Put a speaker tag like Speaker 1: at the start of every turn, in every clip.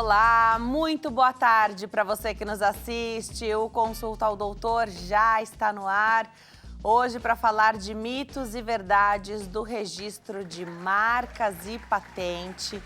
Speaker 1: Olá, muito boa tarde para você que nos assiste. O Consulta ao Doutor já está no ar. Hoje para falar de mitos e verdades do registro de marcas e patente.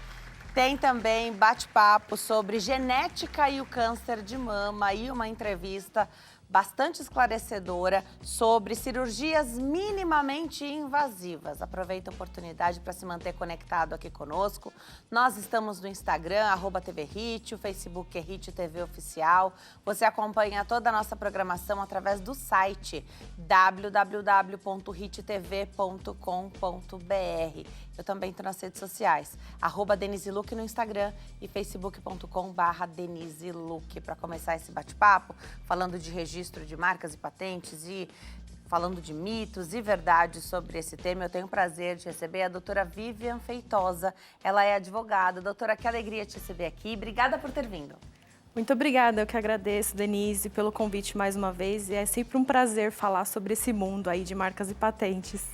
Speaker 1: Tem também bate-papo sobre genética e o câncer de mama e uma entrevista bastante esclarecedora sobre cirurgias minimamente invasivas. Aproveita a oportunidade para se manter conectado aqui conosco. Nós estamos no Instagram, @TVHit, o Facebook é Hit TV Oficial. Você acompanha toda a nossa programação através do site www.hittv.com.br. Eu também estou nas redes sociais, @DeniseLuc no Instagram e facebook.com/DeniseLuc. Para começar esse bate-papo, falando de registro de marcas e patentes e falando de mitos e verdades sobre esse tema, eu tenho o prazer de receber a doutora Vivian Feitosa. Ela é advogada. Doutora, que alegria te receber aqui. Obrigada por ter vindo.
Speaker 2: Muito obrigada, eu que agradeço, Denise, pelo convite mais uma vez. E é sempre um prazer falar sobre esse mundo aí de marcas e patentes.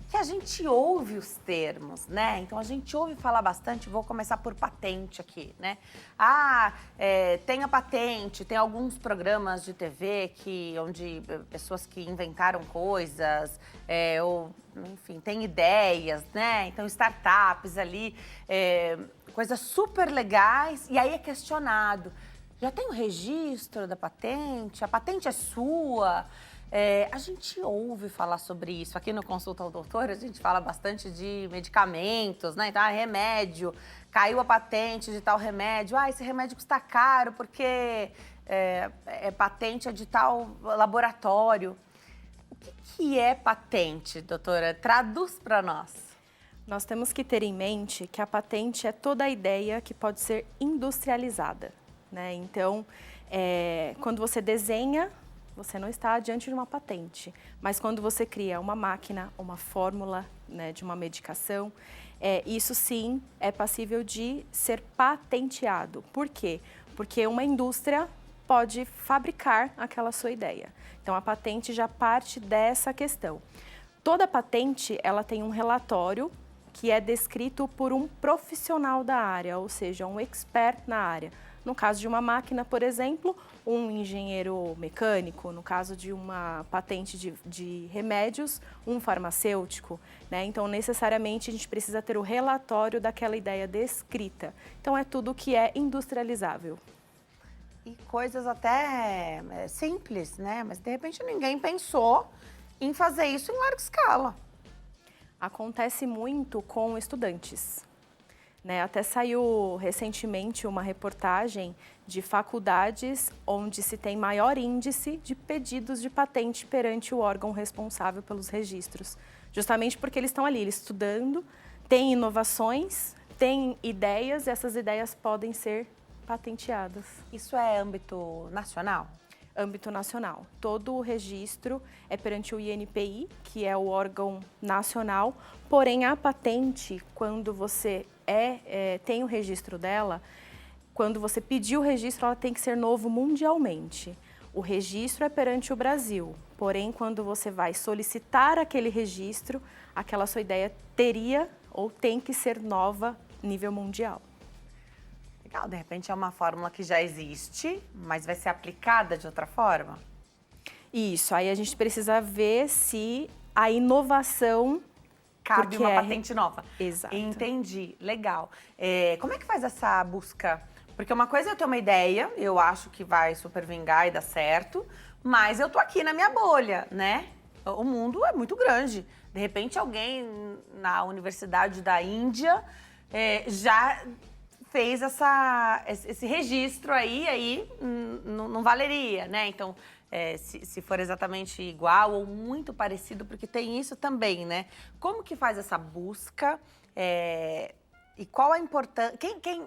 Speaker 1: Que a gente ouve os termos, né? Então, a gente ouve falar bastante, vou começar por patente aqui, né? Tem a patente, tem alguns programas de TV onde pessoas que inventaram coisas, ou, enfim, tem ideias, né? Então, startups ali, coisas super legais, e aí é questionado. Já tem o registro da patente? A patente é sua? A gente ouve falar sobre isso. Aqui no Consulta ao Doutor, a gente fala bastante de medicamentos, né? Então, remédio, caiu a patente de tal remédio. Esse remédio custa caro porque patente é de tal laboratório. O que é patente, doutora? Traduz para nós.
Speaker 2: Nós temos que ter em mente que a patente é toda a ideia que pode ser industrializada, né? Então, quando você desenha, você não está diante de uma patente, mas quando você cria uma máquina, uma fórmula, né, de uma medicação, isso sim é passível de ser patenteado. Por quê? Porque uma indústria pode fabricar aquela sua ideia. Então, a patente já parte dessa questão. Toda patente, ela tem um relatório que é descrito por um profissional da área, ou seja, um expert na área. No caso de uma máquina, por exemplo, um engenheiro mecânico. No caso de uma patente de remédios, um farmacêutico, né? Então, necessariamente, a gente precisa ter o relatório daquela ideia descrita. Então, é tudo que é industrializável.
Speaker 1: E coisas até simples, né? Mas, de repente, ninguém pensou em fazer isso em larga escala.
Speaker 2: Acontece muito com estudantes. Né, até saiu recentemente uma reportagem de faculdades onde se tem maior índice de pedidos de patente perante o órgão responsável pelos registros. Justamente porque eles estão ali estudando, têm inovações, têm ideias e essas ideias podem ser patenteadas.
Speaker 1: Isso é âmbito nacional?
Speaker 2: Âmbito nacional. Todo o registro é perante o INPI, que é o órgão nacional, porém a patente, quando você tem o registro dela, quando você pedir o registro, ela tem que ser novo mundialmente. O registro é perante o Brasil, porém quando você vai solicitar aquele registro, aquela sua ideia teria ou tem que ser nova nível mundial.
Speaker 1: Legal, de repente é uma fórmula que já existe, mas vai ser aplicada de outra forma?
Speaker 2: Isso, aí a gente precisa ver se a inovação
Speaker 1: cabe uma patente nova.
Speaker 2: Exato.
Speaker 1: Entendi, legal. Como é que faz essa busca? Porque uma coisa é eu ter uma ideia, eu acho que vai super vingar e dar certo, mas eu tô aqui na minha bolha, né? O mundo é muito grande. De repente alguém na Universidade da Índia já fez esse registro aí não valeria, né? Então, se for exatamente igual ou muito parecido, porque tem isso também, né? Como que faz essa busca e qual a importância?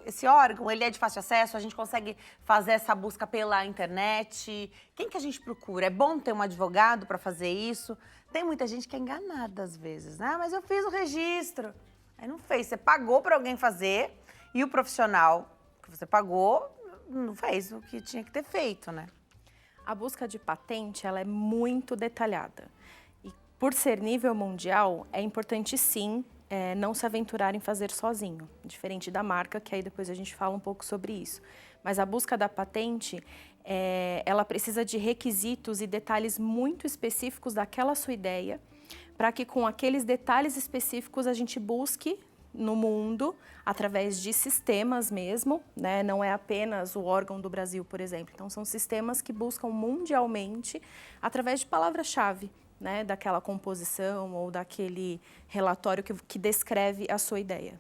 Speaker 1: Esse órgão, ele é de fácil acesso? A gente consegue fazer essa busca pela internet? Quem que a gente procura? É bom ter um advogado para fazer isso? Tem muita gente que é enganada às vezes, né? Mas eu fiz o registro. Aí não fez, você pagou para alguém fazer e o profissional que você pagou não fez o que tinha que ter feito, né?
Speaker 2: A busca de patente, ela é muito detalhada. E por ser nível mundial, é importante sim não se aventurar em fazer sozinho, diferente da marca, que aí depois a gente fala um pouco sobre isso. Mas a busca da patente, ela precisa de requisitos e detalhes muito específicos daquela sua ideia, para que com aqueles detalhes específicos a gente busque no mundo, através de sistemas mesmo, né? Não é apenas o órgão do Brasil, por exemplo. Então, são sistemas que buscam mundialmente através de palavra-chave, né? Daquela composição ou daquele relatório que descreve a sua ideia.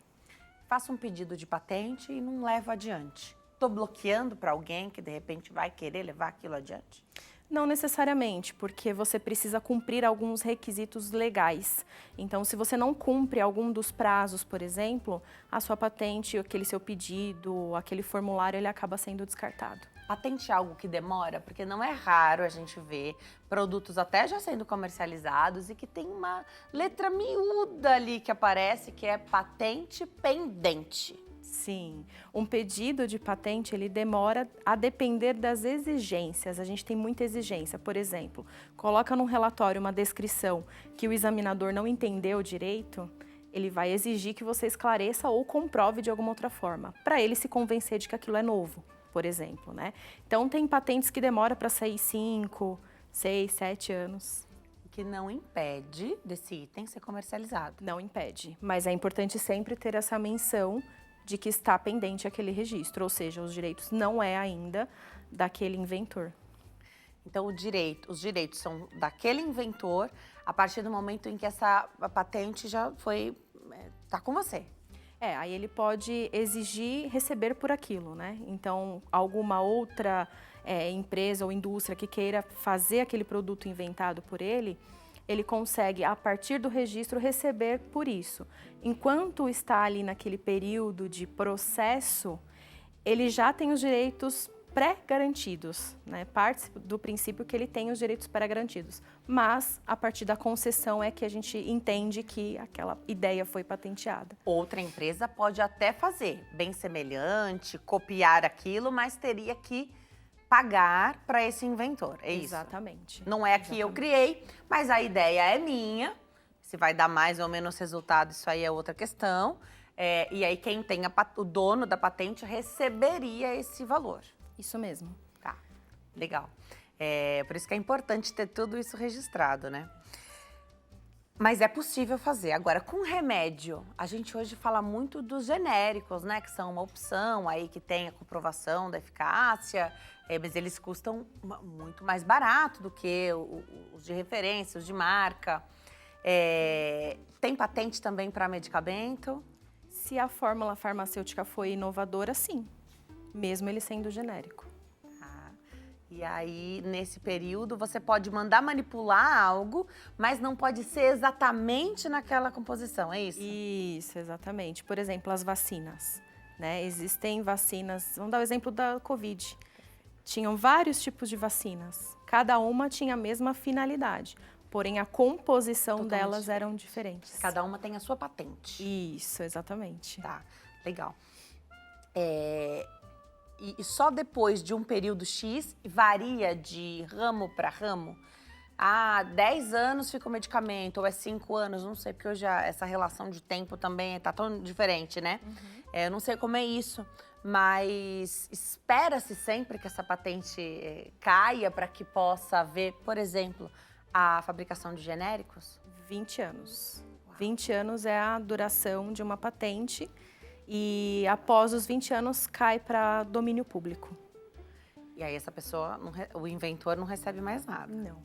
Speaker 1: Faço um pedido de patente e não levo adiante. Estou bloqueando para alguém que, de repente, vai querer levar aquilo adiante?
Speaker 2: Não necessariamente, porque você precisa cumprir alguns requisitos legais. Então, se você não cumpre algum dos prazos, por exemplo, a sua patente, aquele seu pedido, aquele formulário, ele acaba sendo descartado.
Speaker 1: Patente é algo que demora, porque não é raro a gente ver produtos até já sendo comercializados e que tem uma letra miúda ali que aparece, que é patente pendente.
Speaker 2: Sim, um pedido de patente, ele demora a depender das exigências. A gente tem muita exigência. Por exemplo, coloca num relatório uma descrição que o examinador não entendeu direito, ele vai exigir que você esclareça ou comprove de alguma outra forma, para ele se convencer de que aquilo é novo, por exemplo, né? Então, tem patentes que demoram para sair 5, 6, 7 anos.
Speaker 1: Que não impede desse item ser comercializado.
Speaker 2: Não impede, mas é importante sempre ter essa menção de que está pendente aquele registro, ou seja, os direitos não é ainda daquele inventor.
Speaker 1: Então, os direitos são daquele inventor a partir do momento em que essa patente já está com você.
Speaker 2: Aí ele pode exigir receber por aquilo, né? Então, alguma outra empresa ou indústria que queira fazer aquele produto inventado por ele consegue, a partir do registro, receber por isso. Enquanto está ali naquele período de processo, ele já tem os direitos pré-garantidos, né? Parte do princípio que ele tem os direitos pré-garantidos. Mas, a partir da concessão é que a gente entende que aquela ideia foi patenteada.
Speaker 1: Outra empresa pode até fazer bem semelhante, copiar aquilo, mas teria que pagar para esse inventor, é isso?
Speaker 2: Exatamente.
Speaker 1: Não é que eu criei, mas a ideia é minha. Se vai dar mais ou menos resultado, isso aí é outra questão. E aí quem tem o dono da patente receberia esse valor.
Speaker 2: Isso mesmo.
Speaker 1: Tá, legal. Por isso que é importante ter tudo isso registrado, né? Mas é possível fazer. Agora, com remédio, a gente hoje fala muito dos genéricos, né? Que são uma opção aí que tem a comprovação da eficácia, mas eles custam muito mais barato do que os de referência, os de marca. Tem patente também para medicamento?
Speaker 2: Se a fórmula farmacêutica foi inovadora, sim. Mesmo ele sendo genérico.
Speaker 1: E aí, nesse período, você pode mandar manipular algo, mas não pode ser exatamente naquela composição, é isso?
Speaker 2: Isso, exatamente. Por exemplo, as vacinas, né? Existem vacinas, vamos dar o exemplo da Covid. Tinham vários tipos de vacinas. Cada uma tinha a mesma finalidade, porém a composição delas eram diferentes.
Speaker 1: Cada uma tem a sua patente.
Speaker 2: Isso, exatamente.
Speaker 1: Tá, legal. E só depois de um período X, varia de ramo para ramo? 10 anos fica o medicamento, ou 5 anos, não sei, porque hoje essa relação de tempo também tá tão diferente, né? Eu não sei como é isso, mas espera-se sempre que essa patente caia para que possa haver, por exemplo, a fabricação de genéricos?
Speaker 2: 20 anos. 20 anos é a duração de uma patente. E após os 20 anos cai para domínio público.
Speaker 1: E aí essa pessoa, o inventor não recebe mais nada.
Speaker 2: Não.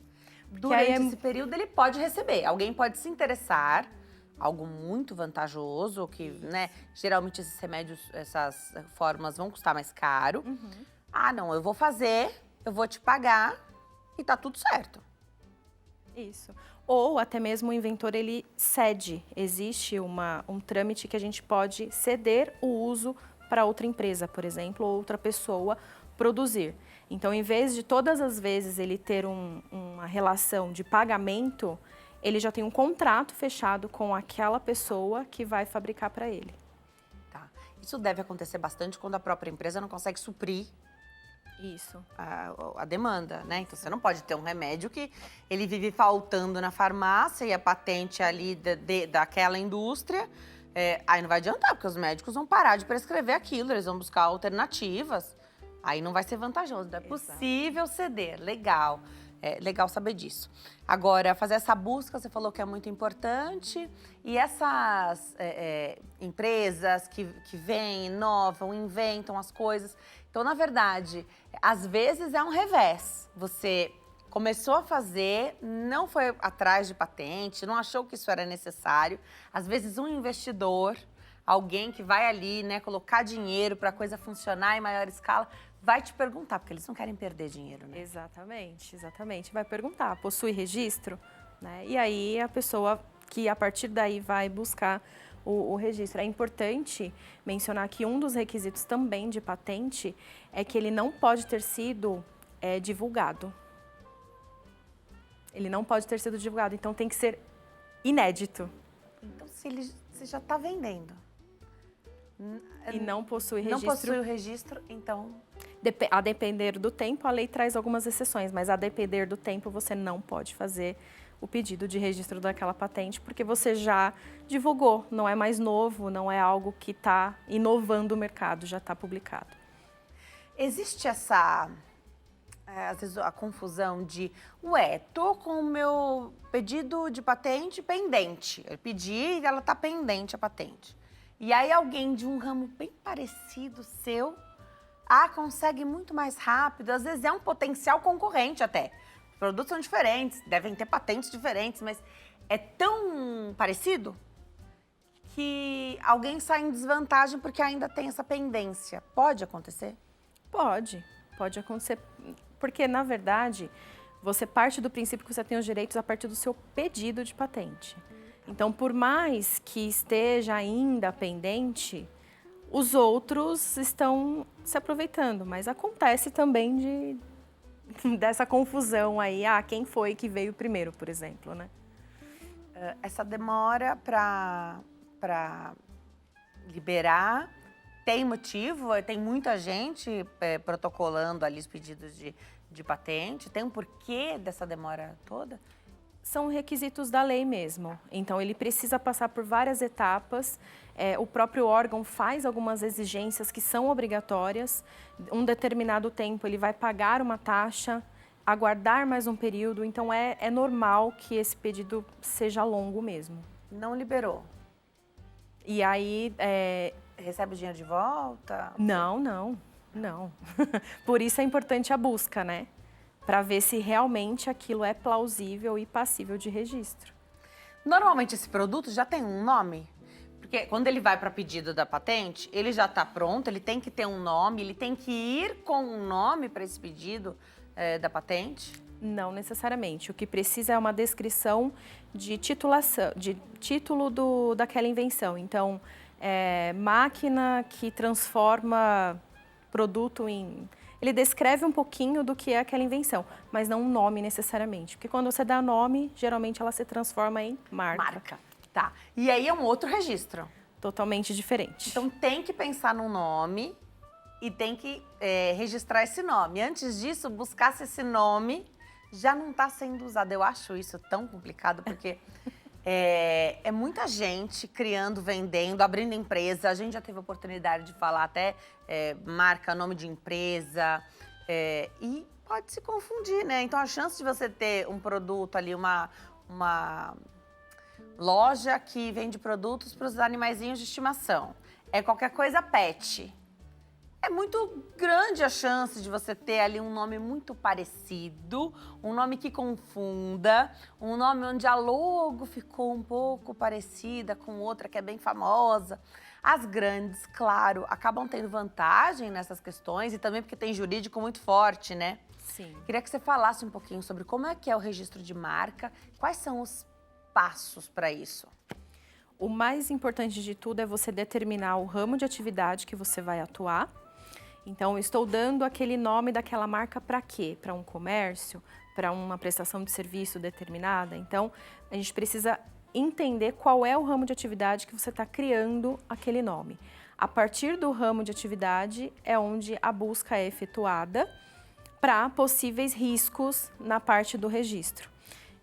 Speaker 1: Durante esse período ele pode receber. Alguém pode se interessar, algo muito vantajoso, que, né, geralmente esses remédios, essas fórmulas vão custar mais caro. Não, eu vou fazer, eu vou te pagar e tá tudo certo.
Speaker 2: Isso. Ou até mesmo o inventor, ele cede. Existe um trâmite que a gente pode ceder o uso para outra empresa, por exemplo, ou outra pessoa produzir. Então, em vez de todas as vezes ele ter uma relação de pagamento, ele já tem um contrato fechado com aquela pessoa que vai fabricar para ele.
Speaker 1: Tá. Isso deve acontecer bastante quando a própria empresa não consegue suprir
Speaker 2: Isso.
Speaker 1: a demanda, né? Então, você não pode ter um remédio que ele vive faltando na farmácia e a patente ali daquela indústria, aí não vai adiantar, porque os médicos vão parar de prescrever aquilo, eles vão buscar alternativas, aí não vai ser vantajoso. É possível ceder, legal. É legal saber disso. Agora, fazer essa busca, você falou que é muito importante. E essas empresas que vêm, inovam, inventam as coisas. Então, na verdade, às vezes é um revés. Você começou a fazer, não foi atrás de patente, não achou que isso era necessário. Às vezes, um investidor, alguém que vai ali, né, colocar dinheiro para a coisa funcionar em maior escala, vai te perguntar, porque eles não querem perder dinheiro, né?
Speaker 2: Exatamente, exatamente. Vai perguntar, possui registro? Né? E aí a pessoa que a partir daí vai buscar o registro. É importante mencionar que um dos requisitos também de patente é que ele não pode ter sido divulgado. Ele não pode ter sido divulgado, então tem que ser inédito.
Speaker 1: Então, se já está vendendo
Speaker 2: e não possui registro.
Speaker 1: Não possui o registro, então...
Speaker 2: A depender do tempo, a lei traz algumas exceções, mas a depender do tempo, você não pode fazer o pedido de registro daquela patente, porque você já divulgou, não é mais novo, não é algo que está inovando o mercado, já está publicado.
Speaker 1: Existe essa, às vezes, a confusão de, tô com o meu pedido de patente pendente. Eu pedi e ela está pendente, a patente. E aí alguém de um ramo bem parecido seu, consegue muito mais rápido, às vezes é um potencial concorrente até. Os produtos são diferentes, devem ter patentes diferentes, mas é tão parecido que alguém sai em desvantagem porque ainda tem essa pendência. Pode acontecer?
Speaker 2: Pode acontecer, porque na verdade você parte do princípio que você tem os direitos a partir do seu pedido de patente. Então, por mais que esteja ainda pendente, os outros estão se aproveitando, mas acontece também dessa confusão aí, quem foi que veio primeiro, por exemplo, né?
Speaker 1: Essa demora para liberar tem motivo? Tem muita gente protocolando ali os pedidos de patente? Tem um porquê dessa demora toda?
Speaker 2: São requisitos da lei mesmo. Então, ele precisa passar por várias etapas. O próprio órgão faz algumas exigências que são obrigatórias. Um determinado tempo, ele vai pagar uma taxa, aguardar mais um período. Então, é normal que esse pedido seja longo mesmo.
Speaker 1: Não liberou?
Speaker 2: E aí...
Speaker 1: Recebe o dinheiro de volta?
Speaker 2: Não. Por isso é importante a busca, né? Para ver se realmente aquilo é plausível e passível de registro.
Speaker 1: Normalmente esse produto já tem um nome? Porque quando ele vai para pedido da patente, ele já está pronto, ele tem que ter um nome, ele tem que ir com um nome para esse pedido da patente?
Speaker 2: Não necessariamente. O que precisa é uma descrição de titulação, de título daquela invenção. Então, máquina que transforma produto em... Ele descreve um pouquinho do que é aquela invenção, mas não um nome necessariamente. Porque quando você dá nome, geralmente ela se transforma em marca.
Speaker 1: Tá. E aí é um outro registro.
Speaker 2: Totalmente diferente.
Speaker 1: Então tem que pensar num nome e tem que registrar esse nome. Antes disso, buscar se esse nome já não está sendo usado. Eu acho isso tão complicado, porque é muita gente criando, vendendo, abrindo empresa. A gente já teve a oportunidade de falar até marca, nome de empresa, e pode se confundir, né? Então, a chance de você ter um produto ali, uma loja que vende produtos para os animaizinhos de estimação, qualquer coisa pet. É muito grande a chance de você ter ali um nome muito parecido, um nome que confunda, um nome onde a logo ficou um pouco parecida com outra que é bem famosa. As grandes, claro, acabam tendo vantagem nessas questões e também porque tem jurídico muito forte, né?
Speaker 2: Sim.
Speaker 1: Queria que você falasse um pouquinho sobre como é que é o registro de marca, quais são os passos para isso.
Speaker 2: O mais importante de tudo é você determinar o ramo de atividade que você vai atuar. Então, estou dando aquele nome daquela marca para quê? Para um comércio? Para uma prestação de serviço determinada? Então, a gente precisa entender qual é o ramo de atividade que você está criando aquele nome. A partir do ramo de atividade é onde a busca é efetuada para possíveis riscos na parte do registro.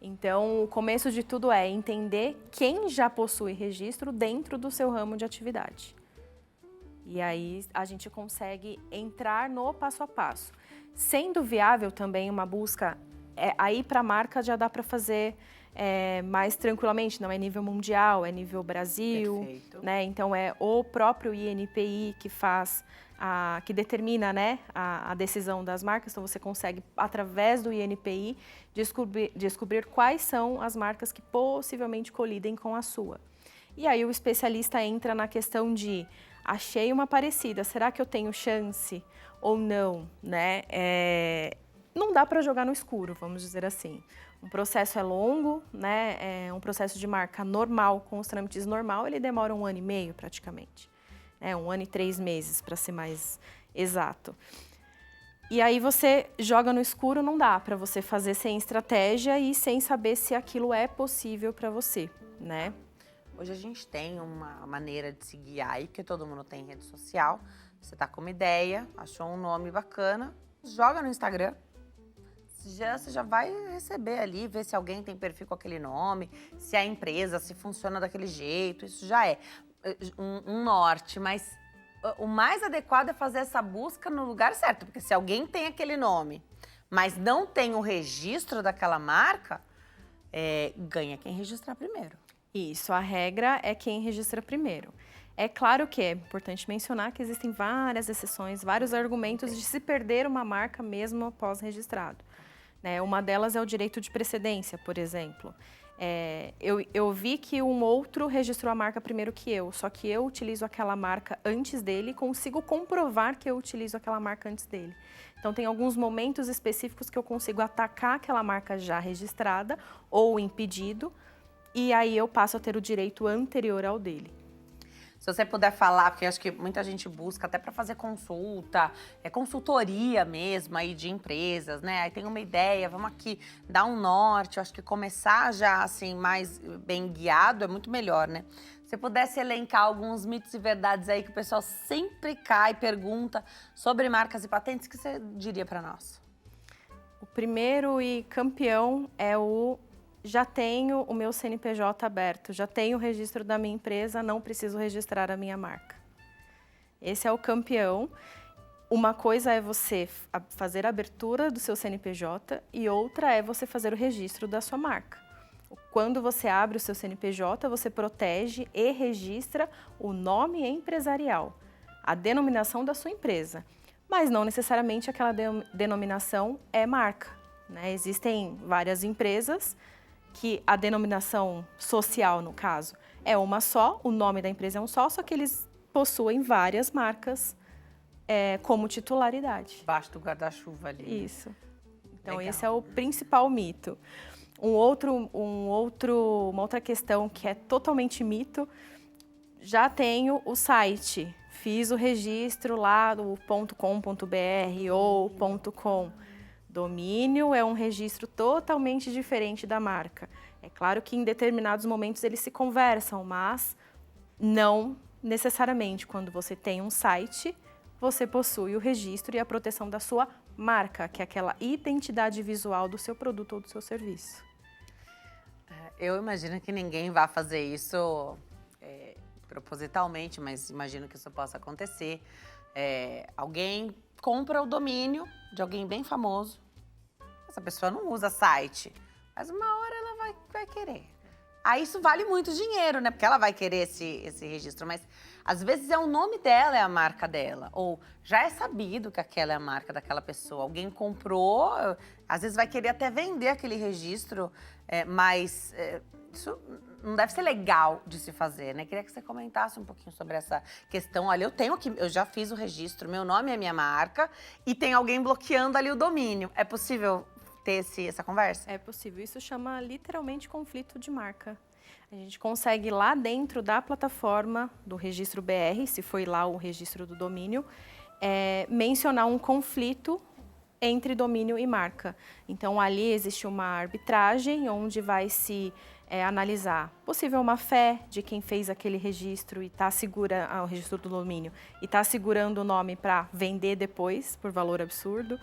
Speaker 2: Então, o começo de tudo é entender quem já possui registro dentro do seu ramo de atividade. E aí a gente consegue entrar no passo a passo. Sendo viável também uma busca, aí para a marca já dá para fazer mais tranquilamente, não é nível mundial, é nível Brasil.
Speaker 1: Perfeito.
Speaker 2: Né? Então é o próprio INPI que faz, que determina, né, a decisão das marcas. Então você consegue, através do INPI, descobrir quais são as marcas que possivelmente colidem com a sua. E aí o especialista entra na questão de: achei uma parecida, será que eu tenho chance ou não, né? Não dá para jogar no escuro, vamos dizer assim. Um processo é longo, né? Um processo de marca normal, com os trâmites normal, ele demora 1 ano e meio praticamente. 1 ano e 3 meses, para ser mais exato. E aí você joga no escuro, não dá para você fazer sem estratégia e sem saber se aquilo é possível para você, né?
Speaker 1: Hoje a gente tem uma maneira de se guiar aí, porque todo mundo tem rede social. Você tá com uma ideia, achou um nome bacana, joga no Instagram. Você já vai receber ali, ver se alguém tem perfil com aquele nome, se a empresa, se funciona daquele jeito. Isso já é um norte, mas o mais adequado é fazer essa busca no lugar certo. Porque se alguém tem aquele nome, mas não tem o registro daquela marca, ganha quem registrar primeiro.
Speaker 2: Isso, a regra é quem registra primeiro. É claro que é importante mencionar que existem várias exceções, vários argumentos de se perder uma marca mesmo após registrado. Uma delas é o direito de precedência, por exemplo. Eu vi que um outro registrou a marca primeiro que eu, só que eu utilizo aquela marca antes dele e consigo comprovar que eu utilizo aquela marca antes dele. Então, tem alguns momentos específicos que eu consigo atacar aquela marca já registrada ou impedido, e aí eu passo a ter o direito anterior ao dele.
Speaker 1: Se você puder falar, porque eu acho que muita gente busca até para fazer consulta, consultoria mesmo aí de empresas, né? Aí tem uma ideia, vamos aqui dar um norte. Eu acho que começar já assim mais bem guiado é muito melhor, né? Se você pudesse elencar alguns mitos e verdades aí que o pessoal sempre cai, pergunta sobre marcas e patentes, o que você diria para nós?
Speaker 2: O primeiro e campeão é o: já tenho o meu CNPJ aberto, já tenho o registro da minha empresa, não preciso registrar a minha marca. Esse é o campeão. Uma coisa é você fazer a abertura do seu CNPJ e outra é você fazer o registro da sua marca. Quando você abre o seu CNPJ, você protege e registra o nome empresarial, a denominação da sua empresa, mas não necessariamente aquela denominação é marca, né? Existem várias empresas que a denominação social, no caso, é uma só, o nome da empresa é um só que eles possuem várias marcas como titularidade.
Speaker 1: Debaixo do guarda-chuva ali.
Speaker 2: Isso. Então,
Speaker 1: Legal.
Speaker 2: esse é o principal mito. Uma outra questão que é totalmente mito: já tenho o site, fiz o registro lá do .com.br ou .com. Domínio é um registro totalmente diferente da marca. É claro que em determinados momentos eles se conversam, mas não necessariamente. Quando você tem um site, você possui o registro e a proteção da sua marca, que é aquela identidade visual do seu produto ou do seu serviço.
Speaker 1: Eu imagino que ninguém vai fazer isso propositalmente, mas imagino que isso possa acontecer. Alguém compra o domínio de alguém bem famoso. Essa pessoa não usa site, mas uma hora ela vai querer. Aí isso vale muito dinheiro, né? Porque ela vai querer esse registro, mas às vezes é o nome dela, é a marca dela. Ou já é sabido que aquela é a marca daquela pessoa. Alguém comprou, às vezes vai querer até vender aquele registro, mas isso não deve ser legal de se fazer, né? Queria que você comentasse um pouquinho sobre essa questão. Olha, eu já fiz o registro, meu nome é minha marca, e tem alguém bloqueando ali o domínio. É possível ter essa conversa?
Speaker 2: É possível. Isso chama literalmente conflito de marca. A gente consegue lá dentro da plataforma do registro BR, se foi lá o registro do domínio, mencionar um conflito entre domínio e marca. Então, ali existe uma arbitragem onde vai se analisar possível má-fé de quem fez aquele registro e está segura o registro do domínio e está segurando o nome para vender depois por valor absurdo.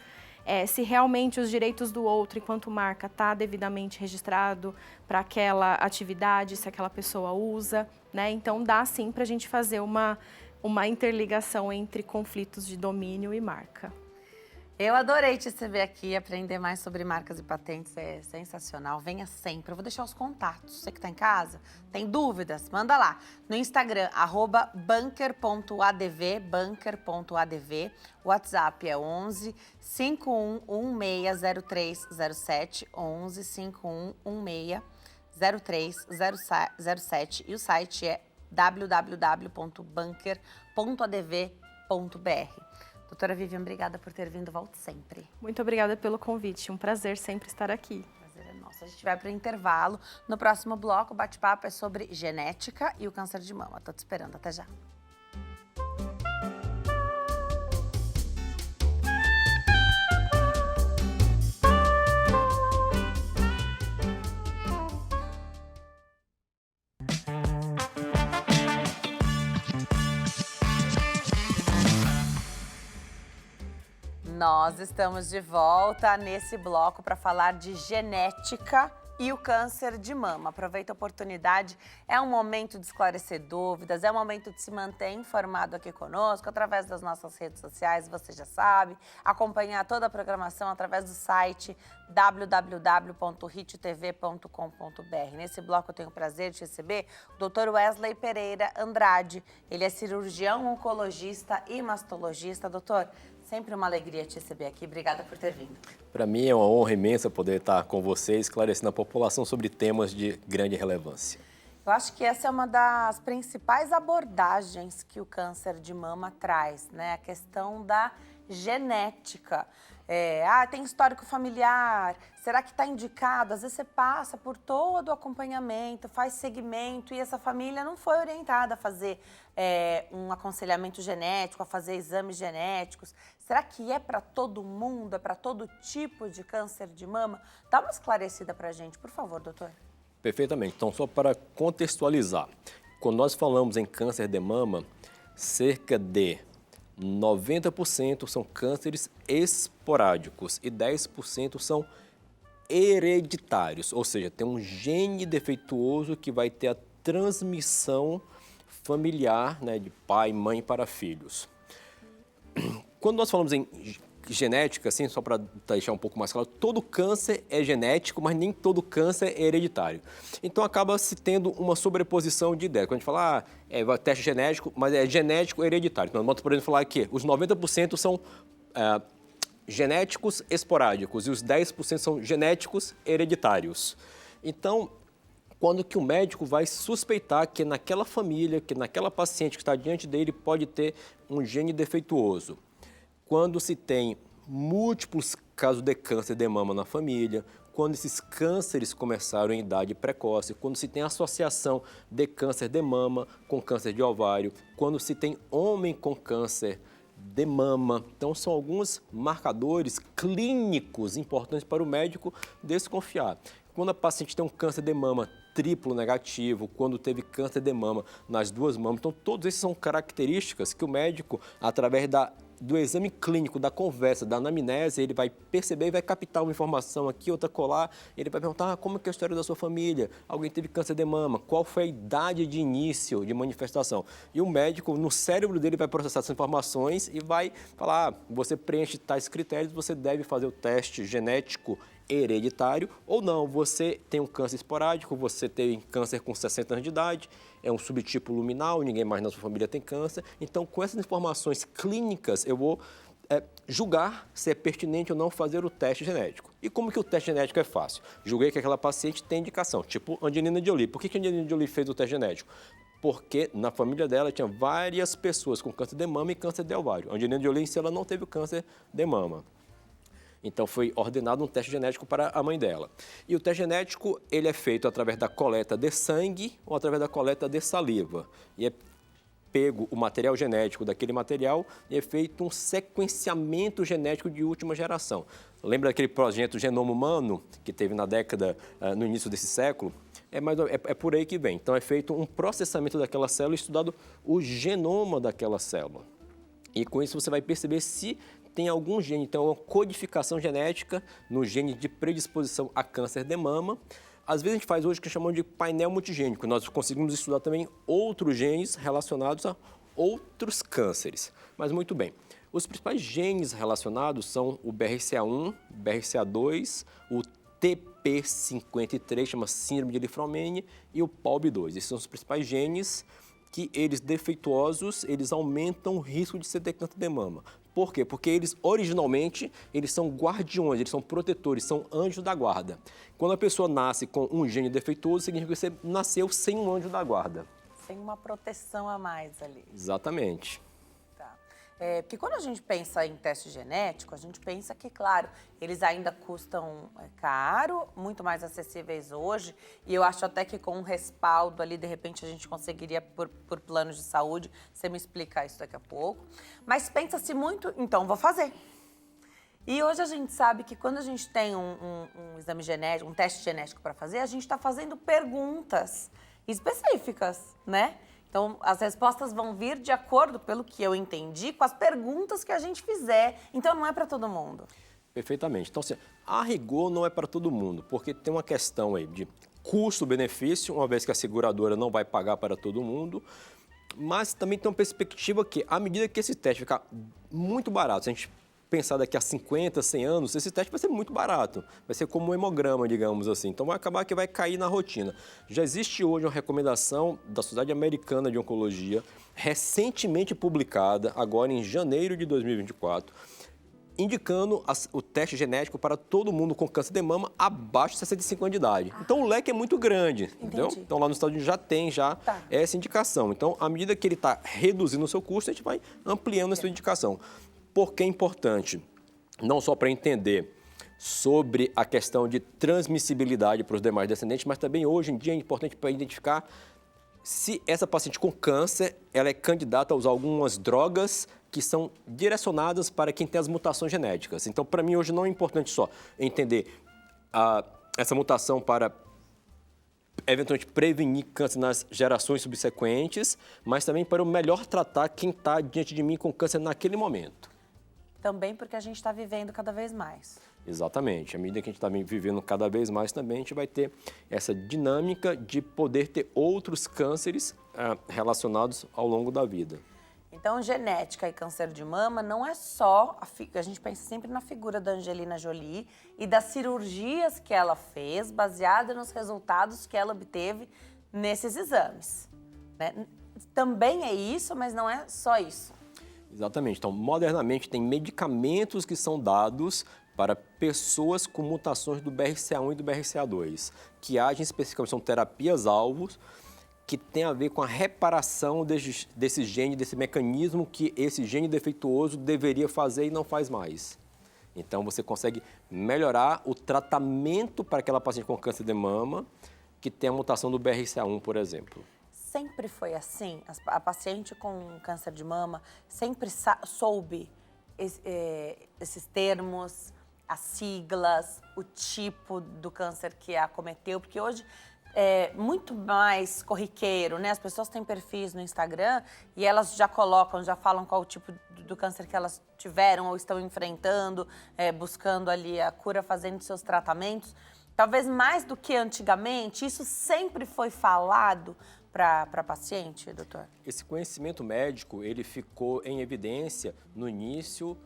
Speaker 2: Se realmente os direitos do outro, enquanto marca, está devidamente registrado para aquela atividade, se aquela pessoa usa, né? Então, dá sim para a gente fazer uma interligação entre conflitos de domínio e marca.
Speaker 1: Eu adorei te receber aqui, aprender mais sobre marcas e patentes, é sensacional. Venha sempre, eu vou deixar os contatos. Você que está em casa, tem dúvidas? Manda lá. No Instagram, @bunker.adv, bunker.adv. O WhatsApp é 11 51160307, 11 51160307 e o site é www.bunker.adv.br. Doutora Vivian, obrigada por ter vindo, volte sempre.
Speaker 2: Muito obrigada pelo convite, um prazer sempre estar aqui.
Speaker 1: Prazer é nosso. A gente vai para o intervalo. No próximo bloco, o bate-papo é sobre genética e o câncer de mama. Tô te esperando, até já. Nós estamos de volta nesse bloco para falar de genética e o câncer de mama. Aproveita a oportunidade, é um momento de esclarecer dúvidas, é um momento de se manter informado aqui conosco, através das nossas redes sociais, você já sabe, acompanhar toda a programação através do site www.rittv.com.br. Nesse bloco eu tenho o prazer de receber o Dr. Wesley Pereira Andrade. Ele é cirurgião oncologista e mastologista. Doutor, sempre uma alegria te receber aqui. Obrigada por ter vindo.
Speaker 3: Para mim é uma honra imensa poder estar com você, esclarecendo a população sobre temas de grande relevância.
Speaker 1: Eu acho que essa é uma das principais abordagens que o câncer de mama traz, né? A questão da genética. Tem histórico familiar, será que está indicado? Às vezes você passa por todo o acompanhamento, faz segmento e essa família não foi orientada a fazer um aconselhamento genético, a fazer exames genéticos. Será que é para todo mundo, é para todo tipo de câncer de mama? Dá uma esclarecida para a gente, por favor, doutor.
Speaker 3: Perfeitamente. Então, só para contextualizar, quando nós falamos em câncer de mama, cerca de 90% são cânceres esporádicos e 10% são hereditários, ou seja, tem um gene defeituoso que vai ter a transmissão familiar, né, de pai e mãe para filhos. Quando nós falamos em genética, assim, só para deixar um pouco mais claro, todo câncer é genético, mas nem todo câncer é hereditário. Então acaba se tendo uma sobreposição de ideias. Quando a gente fala, teste genético, mas é genético hereditário. Então nós podemos falar que os 90% são genéticos esporádicos e os 10% são genéticos hereditários. Então, quando que o médico vai suspeitar que naquela família, que naquela paciente que está diante dele pode ter um gene defeituoso? Quando se tem múltiplos casos de câncer de mama na família, quando esses cânceres começaram em idade precoce, quando se tem associação de câncer de mama com câncer de ovário, quando se tem homem com câncer de mama. Então, são alguns marcadores clínicos importantes para o médico desconfiar. Quando a paciente tem um câncer de mama triplo negativo, quando teve câncer de mama nas duas mamas. Então, todos esses são características que o médico, através do exame clínico, da conversa, da anamnese, ele vai perceber e vai captar uma informação aqui, outra colar. Ele vai perguntar como é que é a história da sua família, alguém teve câncer de mama, qual foi a idade de início de manifestação. E o médico, no cérebro dele, vai processar essas informações e vai falar, você preenche tais critérios, você deve fazer o teste genético hereditário ou não, você tem um câncer esporádico, você tem câncer com 60 anos de idade, é um subtipo luminal, ninguém mais na sua família tem câncer. Então, com essas informações clínicas, eu vou julgar se é pertinente ou não fazer o teste genético. E como que o teste genético é fácil? Julguei que aquela paciente tem indicação, tipo Angelina Jolie. Por que a Angelina Jolie fez o teste genético? Porque na família dela tinha várias pessoas com câncer de mama e câncer de ovário. A Angelina Jolie, em si, ela não teve o câncer de mama. Então, foi ordenado um teste genético para a mãe dela. E o teste genético, ele é feito através da coleta de sangue ou através da coleta de saliva. E é pego o material genético daquele material e é feito um sequenciamento genético de última geração. Lembra daquele projeto Genoma Humano que teve na década, no início desse século? É por aí que vem. Então, é feito um processamento daquela célula e estudado o genoma daquela célula. E com isso você vai perceber se tem algum gene, então uma codificação genética no gene de predisposição a câncer de mama. Às vezes a gente faz hoje o que chamamos de painel multigênico. Nós conseguimos estudar também outros genes relacionados a outros cânceres. Mas muito bem, os principais genes relacionados são o BRCA1, BRCA2, o TP53, chama síndrome de Li-Fraumeni, e o PALB2. Esses são os principais genes que eles defeituosos, eles aumentam o risco de ter câncer de mama. Por quê? Porque eles, originalmente, eles são guardiões, eles são protetores, são anjos da guarda. Quando a pessoa nasce com um gene defeituoso, significa que você nasceu sem um anjo da guarda.
Speaker 1: Sem uma proteção a mais ali.
Speaker 3: Exatamente.
Speaker 1: Tá. Porque quando a gente pensa em teste genético, a gente pensa que, claro, eles ainda custam caro, muito mais acessíveis hoje, e eu acho até que com um respaldo ali, de repente, a gente conseguiria por planos de saúde. Você me explicar isso daqui a pouco. Mas pensa-se muito, então vou fazer. E hoje a gente sabe que quando a gente tem um exame genético, um teste genético para fazer, a gente está fazendo perguntas específicas, né? Então, as respostas vão vir de acordo, pelo que eu entendi, com as perguntas que a gente fizer. Então, não é para todo mundo.
Speaker 3: Perfeitamente. Então, assim, a rigor não é para todo mundo, porque tem uma questão aí de custo-benefício, uma vez que a seguradora não vai pagar para todo mundo, mas também tem uma perspectiva que, à medida que esse teste ficar muito barato, se a gente pensar daqui a 50, 100 anos, esse teste vai ser muito barato. Vai ser como um hemograma, digamos assim. Então, vai acabar que vai cair na rotina. Já existe hoje uma recomendação da Sociedade Americana de Oncologia, recentemente publicada, agora em janeiro de 2024, indicando o teste genético para todo mundo com câncer de mama abaixo de 65 anos de idade. Então, o leque é muito grande, entendeu? Então, lá nos Estados Unidos já tem essa indicação. Então, à medida que ele está reduzindo o seu custo, a gente vai ampliando essa indicação. Por que é importante? Não só para entender sobre a questão de transmissibilidade para os demais descendentes, mas também hoje em dia é importante para identificar se essa paciente com câncer ela é candidata a usar algumas drogas que são direcionadas para quem tem as mutações genéticas. Então, para mim, hoje não é importante só entender essa mutação para eventualmente prevenir câncer nas gerações subsequentes, mas também para eu melhor tratar quem está diante de mim com câncer naquele momento.
Speaker 1: Também porque a gente está vivendo cada vez mais.
Speaker 3: Exatamente. À medida que a gente está vivendo cada vez mais também, a gente vai ter essa dinâmica de poder ter outros cânceres relacionados ao longo da vida.
Speaker 1: Então, genética e câncer de mama não é só... A gente pensa sempre na figura da Angelina Jolie e das cirurgias que ela fez, baseada nos resultados que ela obteve nesses exames, né? Também é isso, mas não é só isso.
Speaker 3: Exatamente. Então, modernamente, tem medicamentos que são dados para pessoas com mutações do BRCA1 e do BRCA2, que agem especificamente, são terapias-alvos, que tem a ver com a reparação desse gene, desse mecanismo que esse gene defeituoso deveria fazer e não faz mais. Então, você consegue melhorar o tratamento para aquela paciente com câncer de mama que tem a mutação do BRCA1, por exemplo.
Speaker 1: Sempre foi assim? A paciente com câncer de mama sempre soube esses termos, as siglas, o tipo do câncer que a acometeu? Porque hoje é muito mais corriqueiro, né? As pessoas têm perfis no Instagram e elas já colocam, já falam qual o tipo do câncer que elas tiveram ou estão enfrentando, buscando ali a cura, fazendo seus tratamentos. Talvez mais do que antigamente, isso sempre foi falado para paciente, doutor?
Speaker 3: Esse conhecimento médico, ele ficou em evidência no início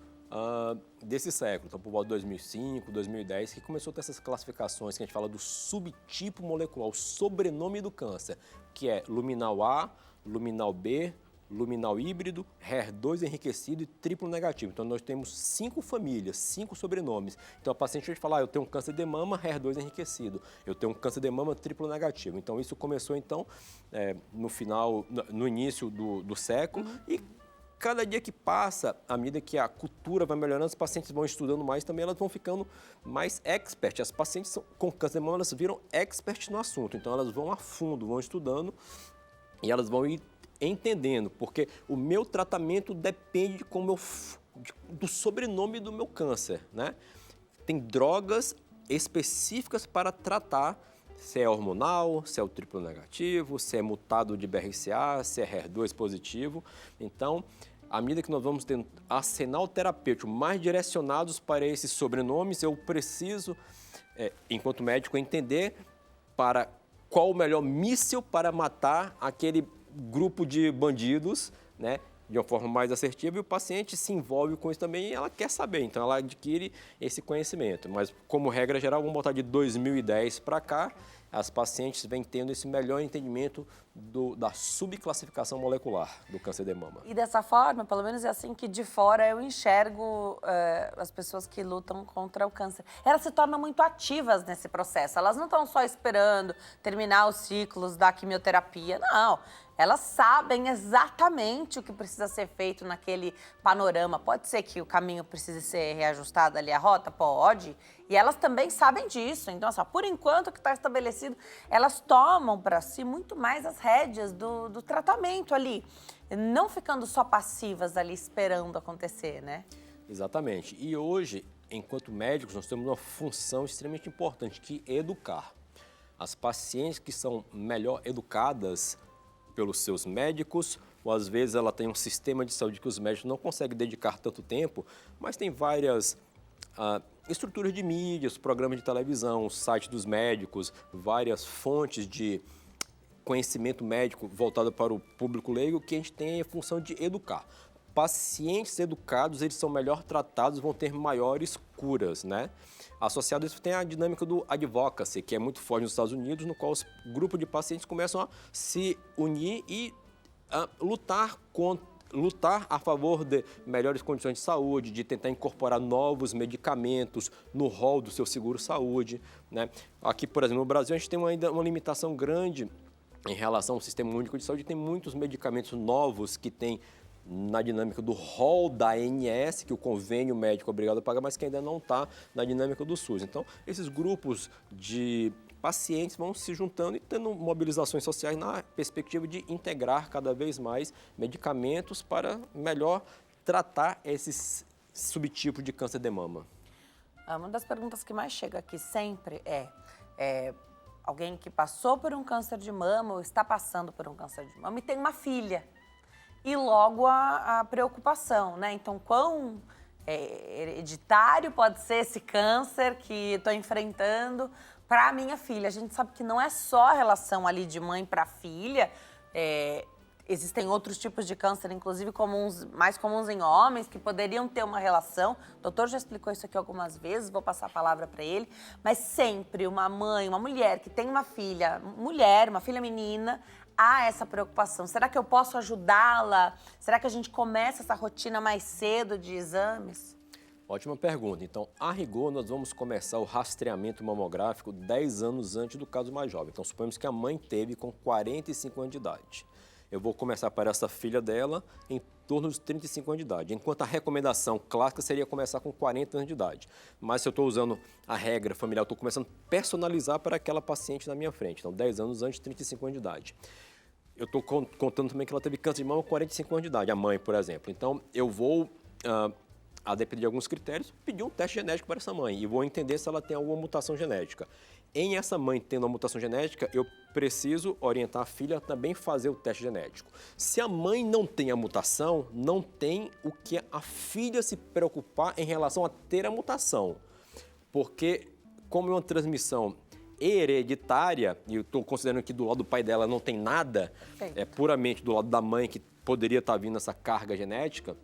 Speaker 3: desse século, então por volta de 2005, 2010, que começou a ter essas classificações que a gente fala do subtipo molecular, o sobrenome do câncer, que é luminal A, luminal B, luminal híbrido, HER2 enriquecido e triplo negativo. Então, nós temos 5 famílias, 5 sobrenomes. Então, a paciente vai falar, eu tenho um câncer de mama, HER2 enriquecido. Eu tenho um câncer de mama triplo negativo. Então, isso começou, então, no início do século. E cada dia que passa, à medida que a cultura vai melhorando, os pacientes vão estudando mais, também elas vão ficando mais expert. As pacientes com câncer de mama, elas viram expert no assunto. Então, elas vão a fundo, vão estudando e elas vão ir entendendo, porque o meu tratamento depende do sobrenome do meu câncer, né? Tem drogas específicas para tratar se é hormonal, se é o triplo negativo, se é mutado de BRCA, se é HER2 positivo. Então, à medida que nós vamos tendo arsenal terapêutico mais direcionados para esses sobrenomes, eu preciso, enquanto médico, entender para qual o melhor míssil para matar aquele grupo de bandidos, né, de uma forma mais assertiva, e o paciente se envolve com isso também e ela quer saber, então ela adquire esse conhecimento. Mas, como regra geral, vamos botar de 2010 para cá, as pacientes vêm tendo esse melhor entendimento da subclassificação molecular do câncer de mama.
Speaker 1: E dessa forma, pelo menos é assim que de fora eu enxergo as pessoas que lutam contra o câncer. Elas se tornam muito ativas nesse processo. Elas não estão só esperando terminar os ciclos da quimioterapia, não. Elas sabem exatamente o que precisa ser feito naquele panorama. Pode ser que o caminho precise ser reajustado ali, a rota? Pode. E elas também sabem disso. Então, assim, por enquanto que está estabelecido, elas tomam para si muito mais as rédeas do tratamento ali. Não ficando só passivas ali esperando acontecer, né?
Speaker 3: Exatamente. E hoje, enquanto médicos, nós temos uma função extremamente importante, que é educar. As pacientes que são melhor educadas pelos seus médicos, ou às vezes ela tem um sistema de saúde que os médicos não conseguem dedicar tanto tempo, mas tem várias estruturas de mídias, programas de televisão, o site dos médicos, várias fontes de conhecimento médico voltado para o público leigo, que a gente tem a função de educar. Pacientes educados, eles são melhor tratados, vão ter maiores curas, né? Associado a isso tem a dinâmica do advocacy, que é muito forte nos Estados Unidos, no qual os grupos de pacientes começam a se unir e lutar a favor de melhores condições de saúde, de tentar incorporar novos medicamentos no rol do seu seguro-saúde, né? Aqui, por exemplo, no Brasil, a gente tem ainda uma limitação grande em relação ao Sistema Único de Saúde. Tem muitos medicamentos novos que tem na dinâmica do rol da ANS, que o convênio médico é obrigado a pagar, mas que ainda não está na dinâmica do SUS. Então, esses grupos de pacientes vão se juntando e tendo mobilizações sociais na perspectiva de integrar cada vez mais medicamentos para melhor tratar esses subtipos de câncer de mama.
Speaker 1: Uma das perguntas que mais chega aqui sempre é alguém que passou por um câncer de mama ou está passando por um câncer de mama e tem uma filha. E logo a preocupação, né? Então, quão hereditário pode ser esse câncer que estou enfrentando para a minha filha? A gente sabe que não é só a relação ali de mãe para filha. Existem outros tipos de câncer, inclusive mais comuns em homens, que poderiam ter uma relação. O doutor já explicou isso aqui algumas vezes, vou passar a palavra para ele. Mas sempre uma mãe, uma mulher que tem uma filha menina, há essa preocupação. Será que eu posso ajudá-la? Será que a gente começa essa rotina mais cedo de exames?
Speaker 3: Ótima pergunta. Então, a rigor, nós vamos começar o rastreamento mamográfico 10 anos antes do caso mais jovem. Então, suponhamos que a mãe teve com 45 anos de idade. Eu vou começar para essa filha dela em torno dos 35 anos de idade, enquanto a recomendação clássica seria começar com 40 anos de idade. Mas se eu estou usando a regra familiar, eu estou começando a personalizar para aquela paciente na minha frente. Então, 10 anos antes de 35 anos de idade. Eu estou contando também que ela teve câncer de mama com 45 anos de idade, a mãe, por exemplo. Então, eu vou, a depender de alguns critérios, pedir um teste genético para essa mãe e vou entender se ela tem alguma mutação genética. Em essa mãe tendo uma mutação genética, eu preciso orientar a filha a também fazer o teste genético. Se a mãe não tem a mutação, não tem o que a filha se preocupar em relação a ter a mutação. Porque, como é uma transmissão hereditária, e eu estou considerando que do lado do pai dela não tem nada, é puramente do lado da mãe que poderia estar vindo essa carga genética.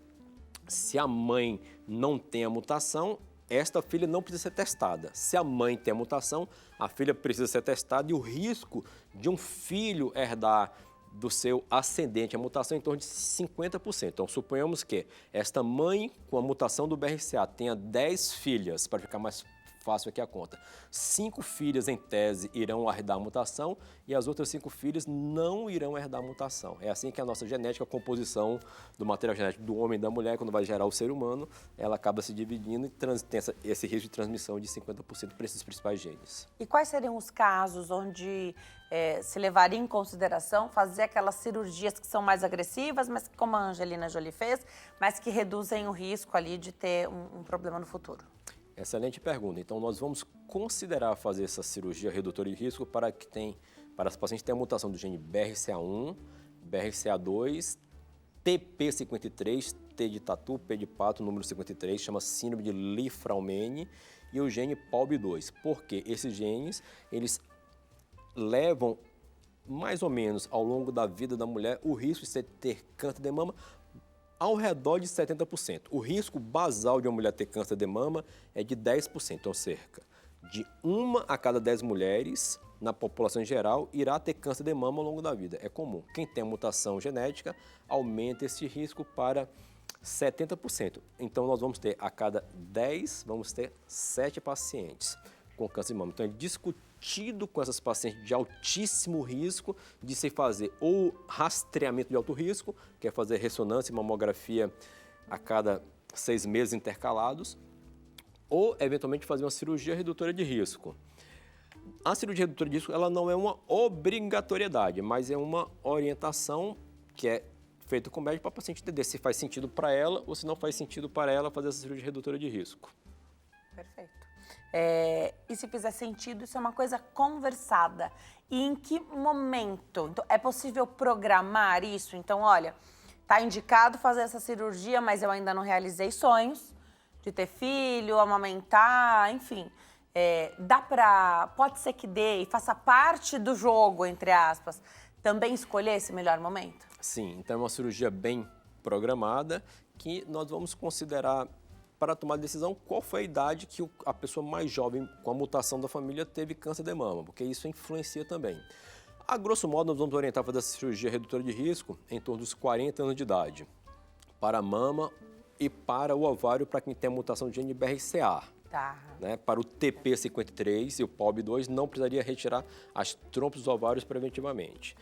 Speaker 3: Se a mãe não tem a mutação, esta filha não precisa ser testada. Se a mãe tem a mutação, a filha precisa ser testada e o risco de um filho herdar do seu ascendente a mutação é em torno de 50%. Então, suponhamos que esta mãe com a mutação do BRCA tenha 10 filhas, para ficar mais fácil aqui a conta. 5 filhas, em tese, irão herdar a mutação e as outras 5 filhas não irão herdar a mutação. É assim que a nossa genética, a composição do material genético do homem e da mulher, quando vai gerar o ser humano, ela acaba se dividindo e tem esse risco de transmissão de 50% para esses principais genes.
Speaker 1: E quais seriam os casos onde se levaria em consideração fazer aquelas cirurgias que são mais agressivas, mas que, como a Angelina Jolie fez, mas que reduzem o risco ali de ter um problema no futuro?
Speaker 3: Excelente pergunta. Então, nós vamos considerar fazer essa cirurgia redutora de risco para as pacientes que têm a mutação do gene BRCA1, BRCA2, TP53, T de tatu, P de pato, número 53, chama síndrome de Li-Fraumeni, e o gene PALB2. Porque esses genes, eles levam mais ou menos ao longo da vida da mulher o risco de ter câncer de mama ao redor de 70%. O risco basal de uma mulher ter câncer de mama é de 10%, ou cerca de 1 a cada 10 mulheres na população em geral irá ter câncer de mama ao longo da vida. É comum. Quem tem a mutação genética aumenta esse risco para 70%. Então, nós vamos ter a cada 10, vamos ter 7 pacientes com câncer de mama. Então, é discutido com essas pacientes de altíssimo risco de se fazer ou rastreamento de alto risco, que é fazer ressonância e mamografia a cada 6 meses intercalados, ou, eventualmente, fazer uma cirurgia redutora de risco. A cirurgia redutora de risco ela não é uma obrigatoriedade, mas é uma orientação que é feita com o médico para a paciente entender se faz sentido para ela ou se não faz sentido para ela fazer essa cirurgia redutora de risco.
Speaker 1: Perfeito. E se fizer sentido, isso é uma coisa conversada. E em que momento? Então, é possível programar isso? Então, olha, tá indicado fazer essa cirurgia, mas eu ainda não realizei sonhos de ter filho, amamentar, enfim. Pode ser que dê e faça parte do jogo, entre aspas, também escolher esse melhor momento?
Speaker 3: Sim, então é uma cirurgia bem programada que nós vamos considerar para tomar a decisão qual foi a idade que a pessoa mais jovem com a mutação da família teve câncer de mama, porque isso influencia também. A grosso modo, nós vamos orientar a fazer essa cirurgia redutora de risco em torno dos 40 anos de idade, para a mama e para o ovário para quem tem a mutação de gene BRCA.
Speaker 1: Tá.
Speaker 3: Né? Para o TP53 e o PALB2 não precisaria retirar as trompas dos ovários preventivamente.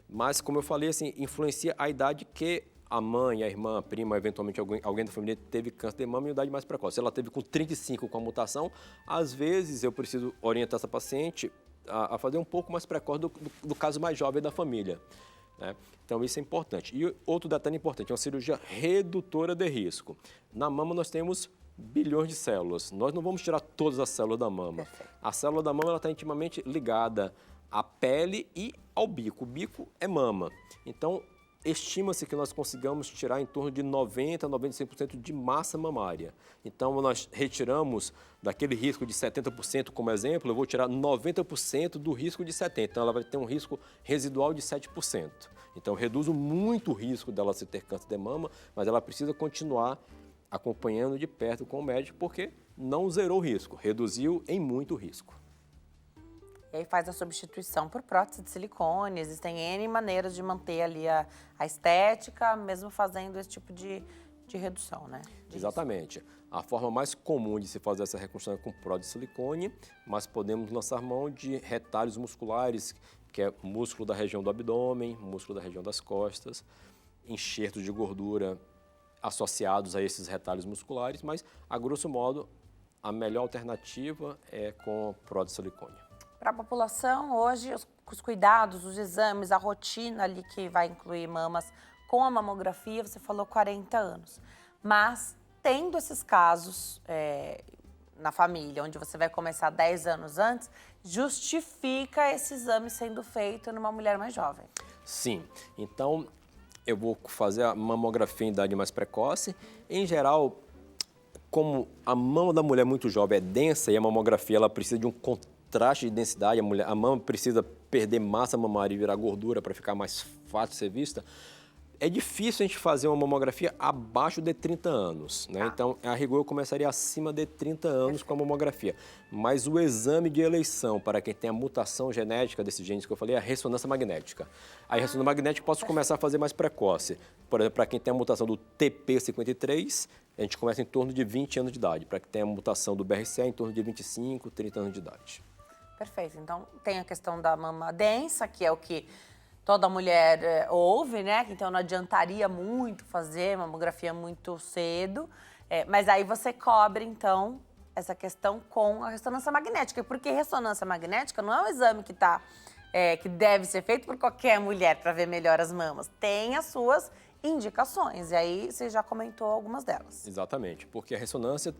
Speaker 3: Mas, como eu falei, assim, influencia a idade que a mãe, a irmã, a prima, eventualmente alguém da família teve câncer de mama em idade mais precoce. Se ela teve com 35 com a mutação, às vezes eu preciso orientar essa paciente a fazer um pouco mais precoce do caso mais jovem da família. Né? Então, isso é importante. E outro detalhe importante, é uma cirurgia redutora de risco. Na mama nós temos bilhões de células. Nós não vamos tirar todas as células da mama.
Speaker 1: Perfeito. A
Speaker 3: célula da mama está intimamente ligada à pele e ao bico. O bico é mama. Então, estima-se que nós consigamos tirar em torno de 90% a 95% de massa mamária. Então, nós retiramos daquele risco de 70%, como exemplo, eu vou tirar 90% do risco de 70%. Então, ela vai ter um risco residual de 7%. Então, eu reduzo muito o risco dela se ter câncer de mama, mas ela precisa continuar acompanhando de perto com o médico, porque não zerou o risco, reduziu em muito risco.
Speaker 1: E aí faz a substituição por prótese de silicone. Existem N maneiras de manter ali a estética, mesmo fazendo esse tipo de redução, né?
Speaker 3: Exatamente. A forma mais comum de se fazer essa reconstrução é com prótese de silicone, mas podemos lançar mão de retalhos musculares, que é músculo da região do abdômen, músculo da região das costas, enxertos de gordura associados a esses retalhos musculares, mas, a grosso modo, a melhor alternativa é com prótese de silicone.
Speaker 1: Para a população, hoje, os cuidados, os exames, a rotina ali que vai incluir mamas com a mamografia, você falou 40 anos. Mas, tendo esses casos na família, onde você vai começar 10 anos antes, justifica esse exame sendo feito numa mulher mais jovem.
Speaker 3: Sim. Então, eu vou fazer a mamografia em idade mais precoce. Em geral, como a mama da mulher muito jovem é densa e a mamografia ela precisa de um contraste de densidade, a mama precisa perder massa mamária e virar gordura para ficar mais fácil de ser vista, É difícil a gente fazer uma mamografia abaixo de 30 anos, né? Então, a rigor, eu começaria acima de 30 anos com a mamografia. Mas o exame de eleição para quem tem a mutação genética desses genes que eu falei é a ressonância magnética. A ressonância magnética posso começar a fazer mais precoce. Por exemplo, para quem tem a mutação do TP53, a gente começa em torno de 20 anos de idade. Para quem tem a mutação do BRCA, em torno de 25, 30 anos de idade.
Speaker 1: Perfeito. Então, tem a questão da mama densa, que é o que toda mulher ouve, né? Então, não adiantaria muito fazer mamografia muito cedo. Mas aí você cobre, então, essa questão com a ressonância magnética. Porque ressonância magnética não é um exame que deve ser feito por qualquer mulher para ver melhor as mamas. Tem as suas indicações. E aí, você já comentou algumas delas.
Speaker 3: Exatamente, porque a ressonância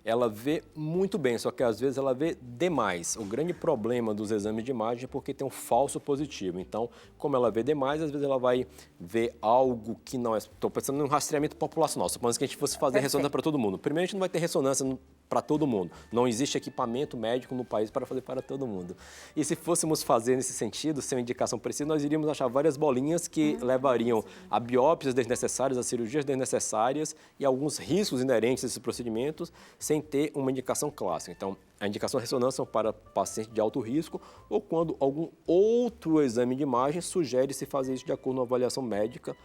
Speaker 3: ela vê muito bem, só que às vezes ela vê demais. O grande problema dos exames de imagem é porque tem um falso positivo. Então, como ela vê demais, às vezes ela vai ver algo que não é... Estou pensando num rastreamento populacional, suponhamos que a gente fosse fazer ressonância para todo mundo. Primeiro, a gente não vai ter ressonância para todo mundo. Não existe equipamento médico no país para fazer para todo mundo. E se fôssemos fazer nesse sentido, sem indicação precisa, nós iríamos achar várias bolinhas que levariam a biópsias desnecessárias, a cirurgias desnecessárias e alguns riscos inerentes a esses procedimentos sem ter uma indicação clássica. Então, a indicação de ressonância é para pacientes de alto risco ou quando algum outro exame de imagem sugere se fazer isso de acordo com uma avaliação médica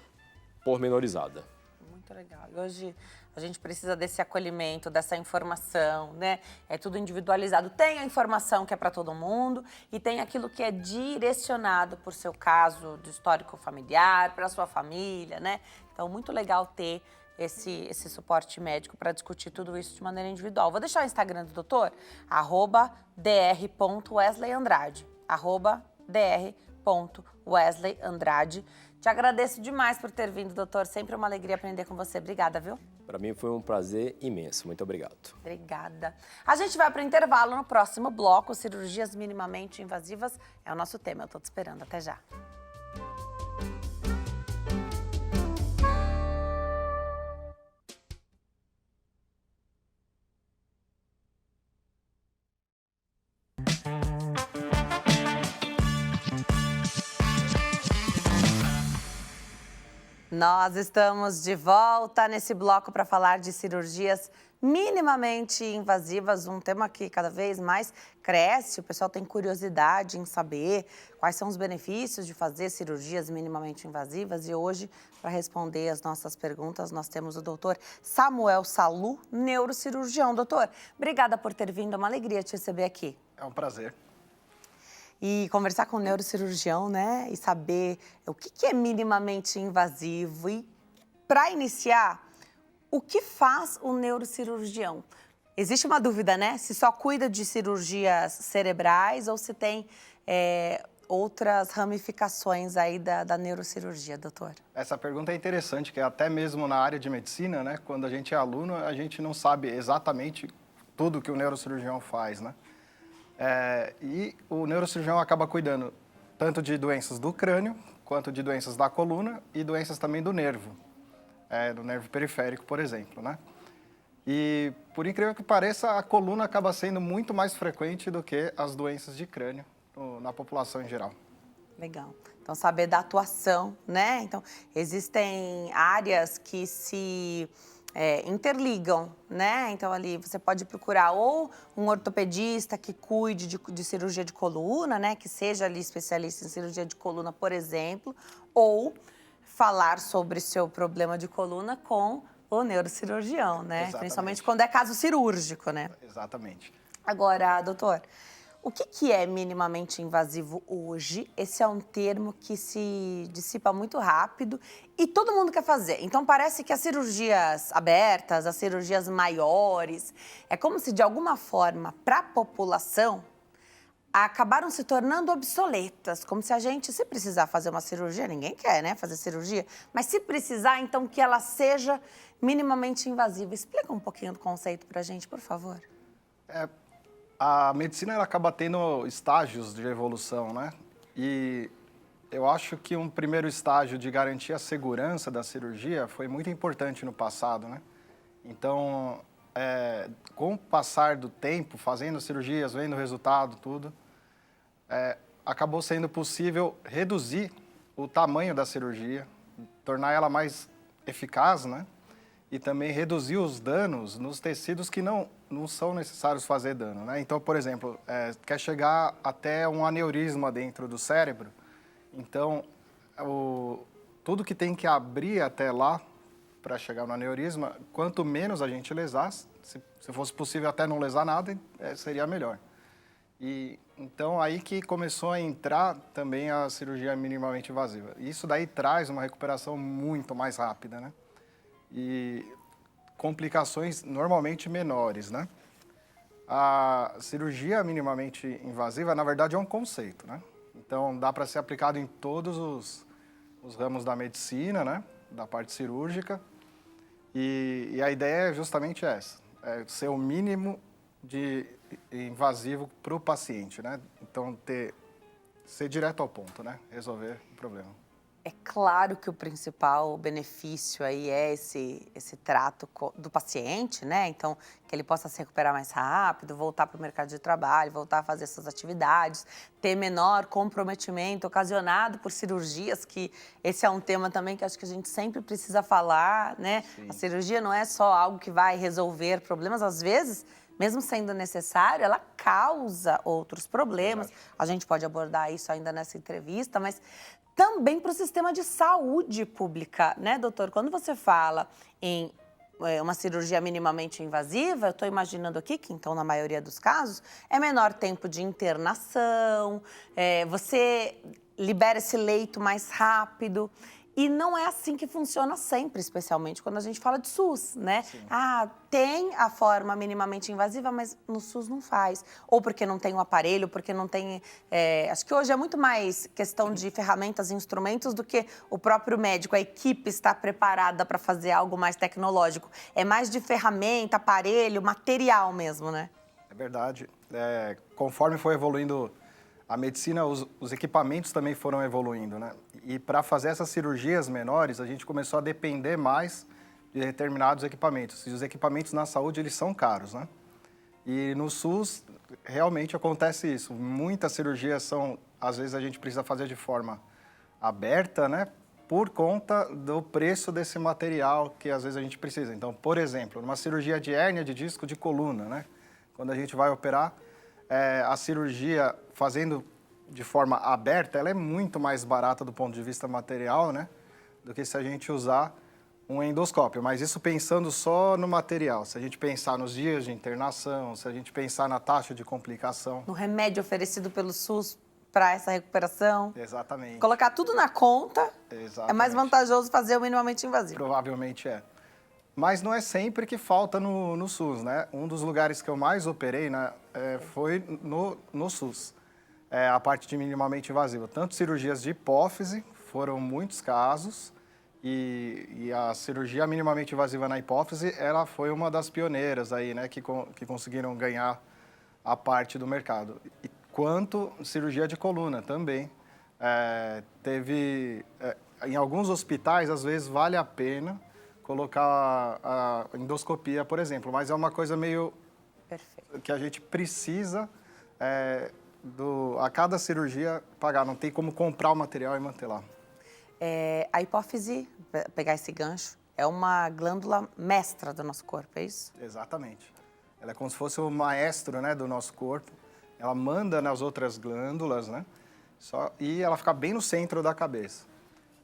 Speaker 3: pormenorizada.
Speaker 1: Muito legal. E hoje a gente precisa desse acolhimento, dessa informação, né? É tudo individualizado. Tem a informação que é para todo mundo e tem aquilo que é direcionado por seu caso do histórico familiar, para sua família, né? Então, muito legal ter esse suporte médico para discutir tudo isso de maneira individual. Vou deixar o Instagram do doutor, @dr.wesleyandrade, @dr.wesleyandrade. Te agradeço demais por ter vindo, doutor. Sempre uma alegria aprender com você. Obrigada, viu?
Speaker 3: Para mim foi um prazer imenso. Muito obrigado.
Speaker 1: Obrigada. A gente vai para o intervalo no próximo bloco. Cirurgias minimamente invasivas é o nosso tema. Eu estou te esperando. Até já. Nós estamos de volta nesse bloco para falar de cirurgias minimamente invasivas, um tema que cada vez mais cresce. O pessoal tem curiosidade em saber quais são os benefícios de fazer cirurgias minimamente invasivas. E hoje, para responder as nossas perguntas, nós temos o doutor Samuel Salu, neurocirurgião. Doutor, obrigada por ter vindo, é uma alegria te receber aqui.
Speaker 4: É um prazer.
Speaker 1: E conversar com o neurocirurgião, né? E saber o que é minimamente invasivo. E, para iniciar, o que faz o neurocirurgião? Existe uma dúvida, né? Se só cuida de cirurgias cerebrais ou se tem outras ramificações aí da neurocirurgia, doutor?
Speaker 4: Essa pergunta é interessante, que até mesmo na área de medicina, né? Quando a gente é aluno, a gente não sabe exatamente tudo que o neurocirurgião faz, né? E o neurocirurgião acaba cuidando tanto de doenças do crânio, quanto de doenças da coluna e doenças também do nervo periférico, por exemplo, né? E, por incrível que pareça, a coluna acaba sendo muito mais frequente do que as doenças de crânio na população em geral.
Speaker 1: Legal. Então, saber da atuação, né? Então, existem áreas que se interligam, né? Então, ali você pode procurar ou um ortopedista que cuide de cirurgia de coluna, né? Que seja ali especialista em cirurgia de coluna, por exemplo, ou falar sobre seu problema de coluna com o neurocirurgião, né?
Speaker 4: Exatamente.
Speaker 1: Principalmente quando é caso cirúrgico, né?
Speaker 4: Exatamente.
Speaker 1: Agora, doutor, o que é minimamente invasivo hoje? Esse é um termo que se dissipa muito rápido e todo mundo quer fazer. Então, parece que as cirurgias abertas, as cirurgias maiores, é como se, de alguma forma, para a população, acabaram se tornando obsoletas. Como se a gente, se precisar fazer uma cirurgia, ninguém quer, né, fazer cirurgia, mas se precisar, então, que ela seja minimamente invasiva. Explica um pouquinho do conceito para a gente, por favor.
Speaker 4: A medicina ela acaba tendo estágios de evolução, né? E eu acho que um primeiro estágio de garantir a segurança da cirurgia foi muito importante no passado, né? Então, com o passar do tempo, fazendo cirurgias, vendo o resultado, tudo, acabou sendo possível reduzir o tamanho da cirurgia, tornar ela mais eficaz, né? E também reduzir os danos nos tecidos que não são necessários fazer dano, né? Então, por exemplo, quer chegar até um aneurisma dentro do cérebro, então tudo que tem que abrir até lá para chegar no aneurisma, quanto menos a gente lesar, se fosse possível até não lesar nada, seria melhor. E então aí que começou a entrar também a cirurgia minimamente invasiva. Isso daí traz uma recuperação muito mais rápida, né? E complicações normalmente menores, né? A cirurgia minimamente invasiva, na verdade, é um conceito, né? Então, dá para ser aplicado em todos os ramos da medicina, né? Da parte cirúrgica. E a ideia é justamente essa, ser o mínimo de invasivo para o paciente, né? Então, ser direto ao ponto, né? Resolver o problema.
Speaker 1: É claro que o principal benefício aí é esse trato do paciente, né? Então, que ele possa se recuperar mais rápido, voltar para o mercado de trabalho, voltar a fazer suas atividades, ter menor comprometimento ocasionado por cirurgias, que esse é um tema também que acho que a gente sempre precisa falar, né? Sim. A cirurgia não é só algo que vai resolver problemas, às vezes, mesmo sendo necessário, ela causa outros problemas. Verdade. A gente pode abordar isso ainda nessa entrevista, mas também para o sistema de saúde pública, né, doutor? Quando você fala em uma cirurgia minimamente invasiva, eu estou imaginando aqui que, então, na maioria dos casos, é menor tempo de internação, você libera esse leito mais rápido. E não é assim que funciona sempre, especialmente quando a gente fala de SUS, né? Sim. Tem a forma minimamente invasiva, mas no SUS não faz. Ou porque não tem o aparelho, porque não tem... acho que hoje é muito mais questão de ferramentas e instrumentos do que o próprio médico, a equipe está preparada para fazer algo mais tecnológico. É mais de ferramenta, aparelho, material mesmo, né?
Speaker 4: É verdade. Conforme foi evoluindo a medicina, os equipamentos também foram evoluindo, né? E para fazer essas cirurgias menores, a gente começou a depender mais de determinados equipamentos. E os equipamentos na saúde, eles são caros, né? E no SUS, realmente acontece isso. Muitas cirurgias às vezes a gente precisa fazer de forma aberta, né? Por conta do preço desse material que às vezes a gente precisa. Então, por exemplo, numa cirurgia de hérnia de disco de coluna, né? Quando a gente vai operar, a cirurgia fazendo de forma aberta, ela é muito mais barata do ponto de vista material, né? Do que se a gente usar um endoscópio. Mas isso pensando só no material. Se a gente pensar nos dias de internação, se a gente pensar na taxa de complicação.
Speaker 1: No remédio oferecido pelo SUS para essa recuperação.
Speaker 4: Exatamente.
Speaker 1: Colocar tudo na conta.
Speaker 4: Exatamente.
Speaker 1: É mais vantajoso fazer o minimamente invasivo.
Speaker 4: Provavelmente é. Mas não é sempre que falta no SUS, né? Um dos lugares que eu mais operei, né, foi no SUS. A parte de minimamente invasiva. Tanto cirurgias de hipófise, foram muitos casos, e a cirurgia minimamente invasiva na hipófise, ela foi uma das pioneiras aí, né, que conseguiram ganhar a parte do mercado. E quanto cirurgia de coluna também. Em alguns hospitais, às vezes, vale a pena colocar a endoscopia, por exemplo, mas é uma coisa meio... Perfeito. Que a gente precisa, a cada cirurgia, pagar. Não tem como comprar o material e manter lá.
Speaker 1: A hipófise, pegar esse gancho, é uma glândula mestra do nosso corpo, é isso?
Speaker 4: Exatamente. Ela é como se fosse o maestro, né, do nosso corpo. Ela manda nas outras glândulas, né? E ela fica bem no centro da cabeça.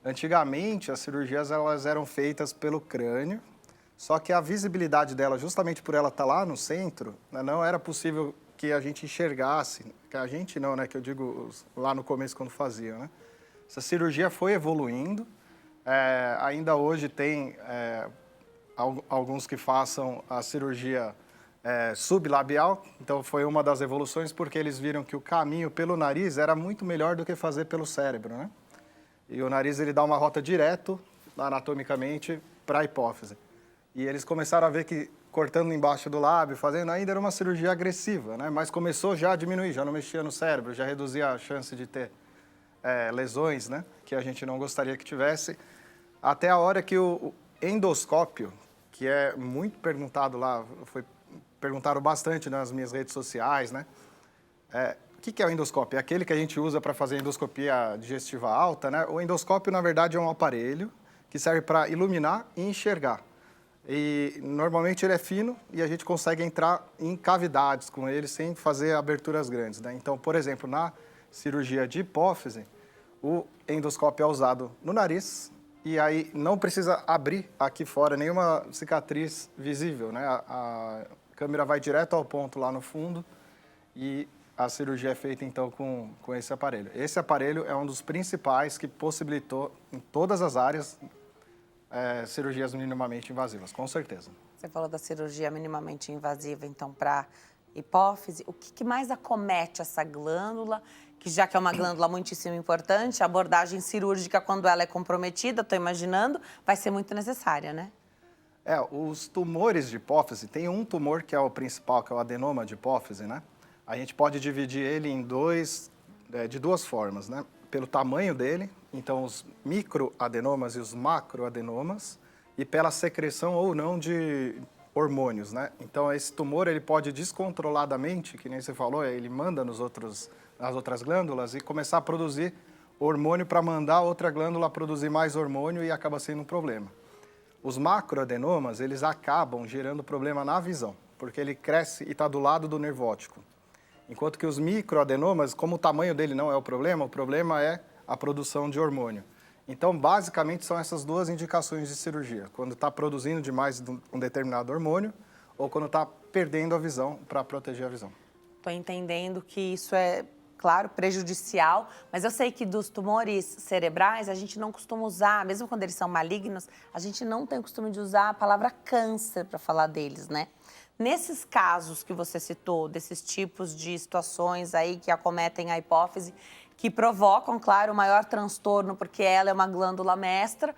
Speaker 4: Antigamente, as cirurgias elas eram feitas pelo crânio, só que a visibilidade dela, justamente por ela estar lá no centro, né, não era possível que a gente enxergasse. Que a gente não, né? Que eu digo lá no começo, quando fazia, né? Essa cirurgia foi evoluindo. Ainda hoje tem alguns que façam a cirurgia sublabial. Então, foi uma das evoluções, porque eles viram que o caminho pelo nariz era muito melhor do que fazer pelo cérebro, né? E o nariz, ele dá uma rota direto, anatomicamente, para a hipófise. E eles começaram a ver que, cortando embaixo do lábio, fazendo, ainda era uma cirurgia agressiva, né? Mas começou já a diminuir, já não mexia no cérebro, já reduzia a chance de ter lesões, né? Que a gente não gostaria que tivesse. Até a hora que o endoscópio, que é muito perguntado lá, perguntaram bastante nas minhas redes sociais, né? O que é o endoscópio? É aquele que a gente usa para fazer endoscopia digestiva alta, né? O endoscópio, na verdade, é um aparelho que serve para iluminar e enxergar. E normalmente ele é fino e a gente consegue entrar em cavidades com ele sem fazer aberturas grandes, né? Então, por exemplo, na cirurgia de hipófise, o endoscópio é usado no nariz e aí não precisa abrir aqui fora nenhuma cicatriz visível, né? A câmera vai direto ao ponto lá no fundo e a cirurgia é feita, então, com esse aparelho. Esse aparelho é um dos principais que possibilitou, em todas as áreas, cirurgias minimamente invasivas, com certeza.
Speaker 1: Você falou da cirurgia minimamente invasiva, então, para hipófise. O que mais acomete essa glândula? Que já que é uma glândula muitíssimo importante, a abordagem cirúrgica, quando ela é comprometida, estou imaginando, vai ser muito necessária, né?
Speaker 4: Os tumores de hipófise, tem um tumor que é o principal, que é o adenoma de hipófise, né? A gente pode dividir ele em de duas formas, né? Pelo tamanho dele, então os microadenomas e os macroadenomas, e pela secreção ou não de hormônios, né? Então esse tumor ele pode descontroladamente, que nem você falou, ele manda nas outras glândulas e começar a produzir hormônio para mandar a outra glândula produzir mais hormônio e acaba sendo um problema. Os macroadenomas, eles acabam gerando problema na visão, porque ele cresce e está do lado do nervo óptico. Enquanto que os microadenomas, como o tamanho dele não é o problema é a produção de hormônio. Então, basicamente, são essas duas indicações de cirurgia. Quando está produzindo demais um determinado hormônio ou quando está perdendo a visão para proteger a visão.
Speaker 1: Estou entendendo que isso é, claro, prejudicial, mas eu sei que dos tumores cerebrais a gente não costuma usar, mesmo quando eles são malignos, a gente não tem o costume de usar a palavra câncer para falar deles, né? Nesses casos que você citou, desses tipos de situações aí que acometem a hipófise, que provocam, claro, o maior transtorno, porque ela é uma glândula mestra,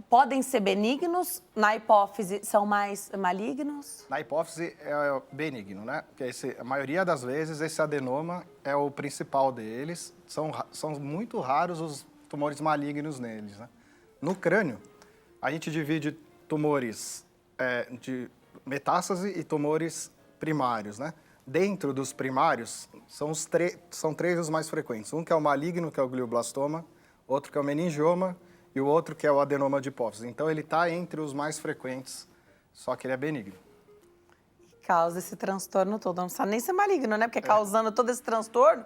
Speaker 1: podem ser benignos, na hipófise são mais malignos?
Speaker 4: Na hipófise é benigno, né? Porque a maioria das vezes esse adenoma é o principal deles, são muito raros os tumores malignos neles, né? No crânio, a gente divide tumores de metástase e tumores primários, né? Dentro dos primários, são três os mais frequentes. Um que é o maligno, que é o glioblastoma, outro que é o meningioma e o outro que é o adenoma de hipófise. Então, ele está entre os mais frequentes, só que ele é benigno.
Speaker 1: E causa esse transtorno todo. Não precisa nem ser maligno, né? Porque causando todo esse transtorno...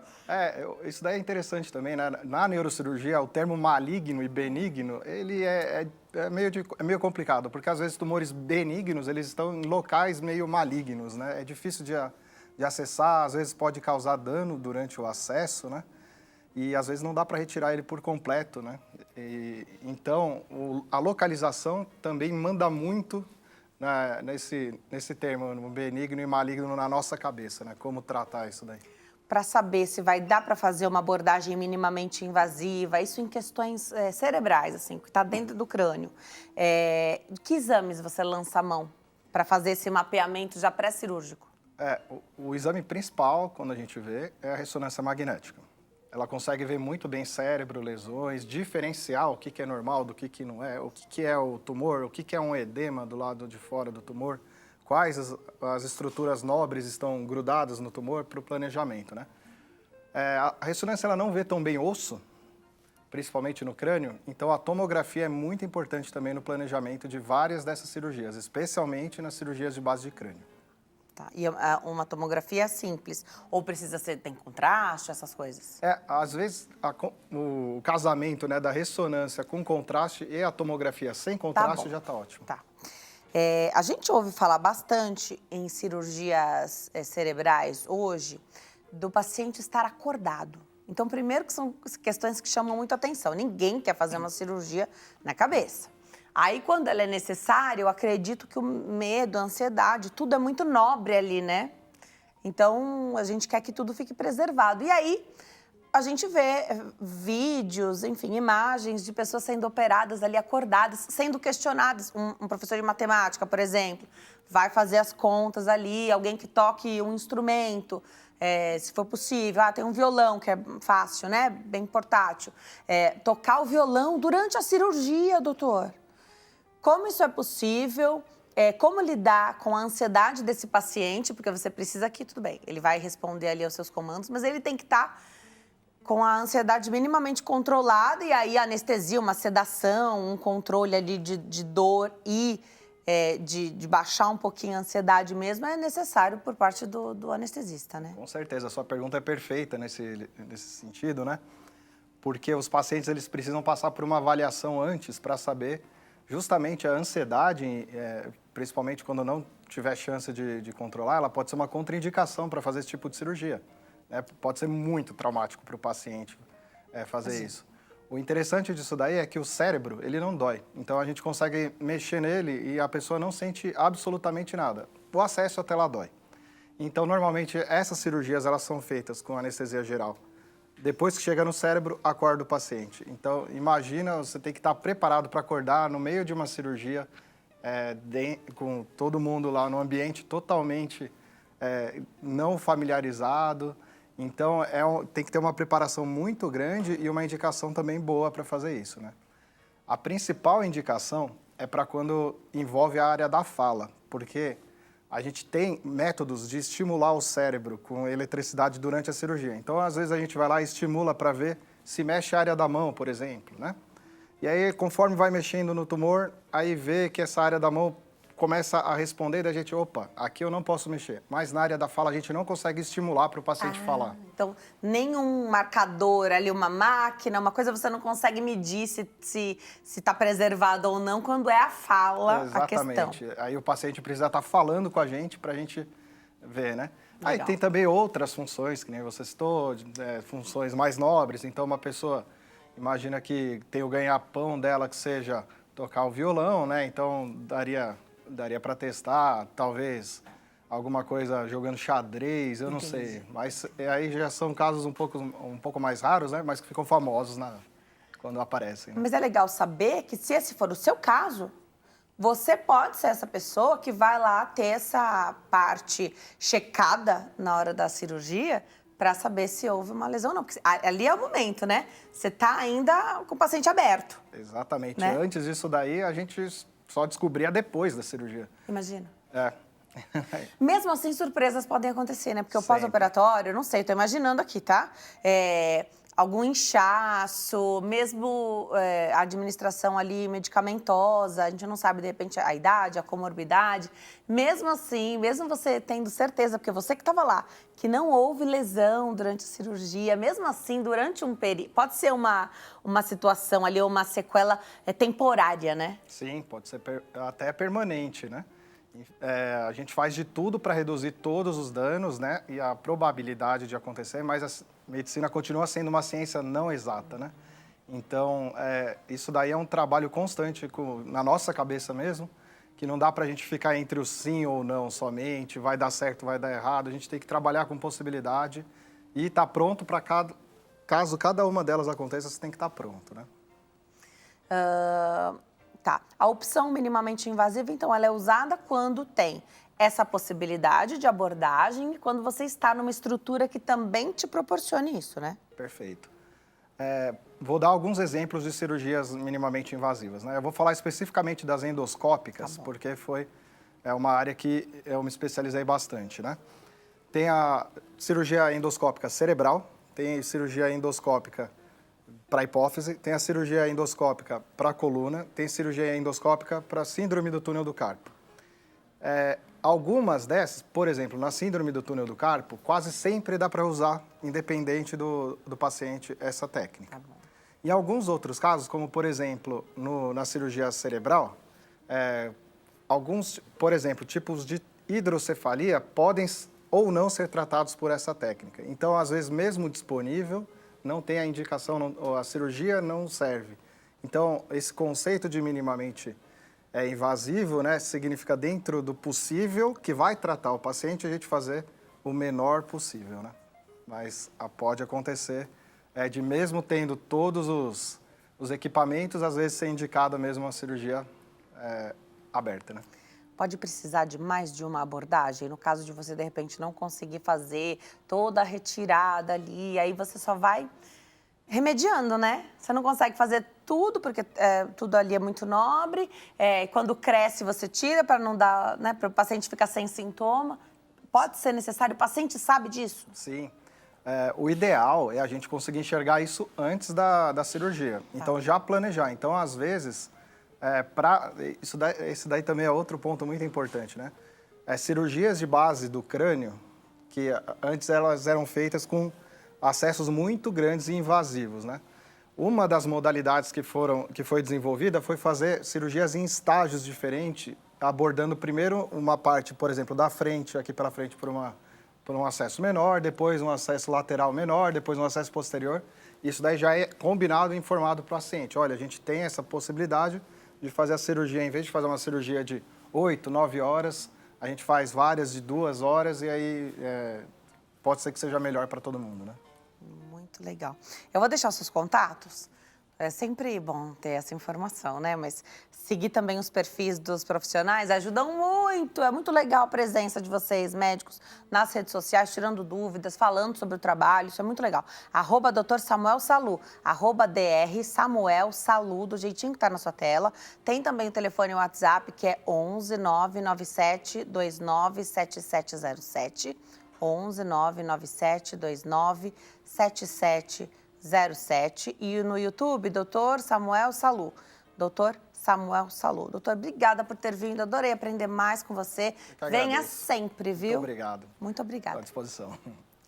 Speaker 4: Isso daí é interessante também, né? Na neurocirurgia, o termo maligno e benigno, ele é meio complicado, porque às vezes tumores benignos, eles estão em locais meio malignos, né? É difícil de acessar, às vezes pode causar dano durante o acesso, né? E às vezes não dá para retirar ele por completo, né? Então, a localização também manda muito nesse termo, no benigno e maligno na nossa cabeça, né? Como tratar isso daí.
Speaker 1: Para saber se vai dar para fazer uma abordagem minimamente invasiva, isso em questões cerebrais, assim, que está dentro do crânio. Que exames você lança a mão para fazer esse mapeamento já pré-cirúrgico?
Speaker 4: O exame principal, quando a gente vê, é a ressonância magnética. Ela consegue ver muito bem cérebro, lesões, diferenciar o que é normal do que não é, o que é o tumor, o que é um edema do lado de fora do tumor, quais as estruturas nobres estão grudadas no tumor para o planejamento, né? A ressonância ela não vê tão bem osso, principalmente no crânio, então a tomografia é muito importante também no planejamento de várias dessas cirurgias, especialmente nas cirurgias de base de crânio.
Speaker 1: Tá. E uma tomografia simples? Ou tem contraste, essas coisas?
Speaker 4: Às vezes, o casamento, né, da ressonância com contraste e a tomografia sem contraste já está ótimo.
Speaker 1: Tá. A gente ouve falar bastante em cirurgias cerebrais hoje do paciente estar acordado. Então, primeiro que são questões que chamam muito atenção. Ninguém quer fazer uma cirurgia na cabeça. Aí, quando ela é necessária, eu acredito que o medo, a ansiedade, tudo é muito nobre ali, né? Então, a gente quer que tudo fique preservado. E aí, a gente vê vídeos, enfim, imagens de pessoas sendo operadas ali, acordadas, sendo questionadas. Um professor de matemática, por exemplo, vai fazer as contas ali, alguém que toque um instrumento, se for possível. Tem um violão, que é fácil, né? Bem portátil. Tocar o violão durante a cirurgia, doutor. Como isso é possível? Como lidar com a ansiedade desse paciente? Porque você precisa que, tudo bem, ele vai responder ali aos seus comandos, mas ele tem que estar com a ansiedade minimamente controlada, e aí a anestesia, uma sedação, um controle ali de dor e de baixar um pouquinho a ansiedade mesmo, é necessário por parte do anestesista, né?
Speaker 4: Com certeza, a sua pergunta é perfeita nesse sentido, né? Porque os pacientes eles precisam passar por uma avaliação antes para saber justamente a ansiedade, principalmente quando não tiver chance de controlar, ela pode ser uma contraindicação para fazer esse tipo de cirurgia. Né? Pode ser muito traumático para o paciente fazer isso. O interessante disso daí é que o cérebro, ele não dói. Então, a gente consegue mexer nele e a pessoa não sente absolutamente nada. O acesso até lá dói. Então, normalmente, essas cirurgias, elas são feitas com anestesia geral. Depois que chega no cérebro, acorda o paciente. Então, imagina, você tem que estar preparado para acordar no meio de uma cirurgia, com todo mundo lá no ambiente totalmente não familiarizado. Então, tem que ter uma preparação muito grande e uma indicação também boa para fazer isso, né? A principal indicação é para quando envolve a área da fala, porque a gente tem métodos de estimular o cérebro com eletricidade durante a cirurgia. Então, às vezes, a gente vai lá e estimula para ver se mexe a área da mão, por exemplo, né? E aí, conforme vai mexendo no tumor, aí vê que essa área da mão começa a responder, da gente, opa, aqui eu não posso mexer. Mas na área da fala a gente não consegue estimular para o paciente falar.
Speaker 1: Então, nenhum marcador ali, uma máquina, uma coisa você não consegue medir se está preservado ou não quando é a fala,
Speaker 4: exatamente.
Speaker 1: a questão.
Speaker 4: Aí o paciente precisa estar falando com a gente para a gente ver, né?
Speaker 1: Legal.
Speaker 4: Aí tem também outras funções, que nem você citou, funções mais nobres. Então, uma pessoa, imagina que tem o ganha-pão dela que seja tocar o violão, né? Então, daria para testar, talvez, alguma coisa jogando xadrez, eu não sei. Mas aí já são casos um pouco mais raros, né? Mas que ficam famosos quando aparecem. Né?
Speaker 1: Mas é legal saber que, se esse for o seu caso, você pode ser essa pessoa que vai lá ter essa parte checada na hora da cirurgia para saber se houve uma lesão ou não. Porque ali é o momento, né? Você está ainda com o paciente aberto.
Speaker 4: Exatamente.
Speaker 1: Né?
Speaker 4: Antes disso daí, a gente só descobria depois da cirurgia.
Speaker 1: Imagina.
Speaker 4: É.
Speaker 1: Mesmo assim, surpresas podem acontecer, né? Porque o
Speaker 4: Sempre.
Speaker 1: pós-operatório, eu não sei, tô imaginando aqui, tá? Algum inchaço, mesmo a administração ali medicamentosa, a gente não sabe, de repente, a idade, a comorbidade. Mesmo assim, mesmo você tendo certeza, porque você que estava lá, que não houve lesão durante a cirurgia, mesmo assim, durante um período, pode ser uma situação ali, ou uma sequela temporária, né?
Speaker 4: Sim, pode ser até permanente, né? A gente faz de tudo para reduzir todos os danos, né? E a probabilidade de acontecer, mas a medicina continua sendo uma ciência não exata, né? Então, isso daí é um trabalho constante na nossa cabeça mesmo, que não dá para a gente ficar entre o sim ou não somente, vai dar certo, vai dar errado. A gente tem que trabalhar com possibilidade e estar pronto para caso cada uma delas aconteça, você tem que estar pronto, né?
Speaker 1: Tá. A opção minimamente invasiva, então, ela é usada quando tem essa possibilidade de abordagem e quando você está numa estrutura que também te proporcione isso, né?
Speaker 4: Perfeito. Vou dar alguns exemplos de cirurgias minimamente invasivas, né? Eu vou falar especificamente das endoscópicas, porque foi uma área que eu me especializei bastante, né? Tem a cirurgia endoscópica cerebral, tem cirurgia endoscópica para hipófise, tem a cirurgia endoscópica para coluna, tem cirurgia endoscópica para síndrome do túnel do carpo. Algumas dessas, por exemplo, na síndrome do túnel do carpo, quase sempre dá para usar, independente do paciente, essa técnica. Em alguns outros casos, como por exemplo, na cirurgia cerebral, alguns, por exemplo, tipos de hidrocefalia podem ou não ser tratados por essa técnica. Então, às vezes, mesmo disponível, não tem a indicação, a cirurgia não serve. Então, esse conceito de minimamente invasivo, né, significa dentro do possível que vai tratar o paciente, a gente fazer o menor possível, né? Mas pode acontecer de mesmo tendo todos os equipamentos, às vezes ser indicada mesmo uma cirurgia aberta, né?
Speaker 1: Pode precisar de mais de uma abordagem? No caso de você, de repente, não conseguir fazer toda a retirada ali, aí você só vai remediando, né? Você não consegue fazer tudo, porque tudo ali é muito nobre. Quando cresce, você tira para não dar, né? Para o paciente ficar sem sintoma. Pode ser necessário? O paciente sabe disso?
Speaker 4: Sim. o ideal é a gente conseguir enxergar isso antes da cirurgia. Então, já planejar. Então, às vezes, isso daí também é outro ponto muito importante, né? Cirurgias de base do crânio, que antes elas eram feitas com acessos muito grandes e invasivos, né? Uma das modalidades que foi desenvolvida foi fazer cirurgias em estágios diferentes, abordando primeiro uma parte, por exemplo, da frente, aqui pela frente, por um acesso menor, depois um acesso lateral menor, depois um acesso posterior. Isso daí já é combinado e informado para o paciente. Olha, a gente tem essa possibilidade de fazer a cirurgia, em vez de fazer uma cirurgia de 8, 9 horas, a gente faz várias de 2 horas e aí pode ser que seja melhor para todo mundo, né?
Speaker 1: Muito legal. Eu vou deixar os seus contatos. É sempre bom ter essa informação, né? Mas seguir também os perfis dos profissionais ajudam muito. É muito legal a presença de vocês, médicos, nas redes sociais, tirando dúvidas, falando sobre o trabalho. Isso é muito legal. @Dr. Samuel Salu, @Dr. Samuel Salu, do jeitinho que tá na sua tela. Tem também o telefone e o WhatsApp, que é 11 997 29 7707. 11 997 29 7707 e no YouTube, Dr. Samuel Salu. Dr. Samuel Salu. Doutor, obrigada por ter vindo. Adorei aprender mais com você. Venha sempre, viu?
Speaker 4: Muito obrigado.
Speaker 1: Muito obrigada.
Speaker 4: À disposição.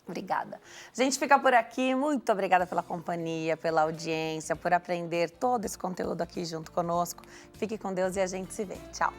Speaker 1: Obrigada. A gente fica por aqui. Muito obrigada pela companhia, pela audiência, por aprender todo esse conteúdo aqui junto conosco. Fique com Deus e a gente se vê. Tchau.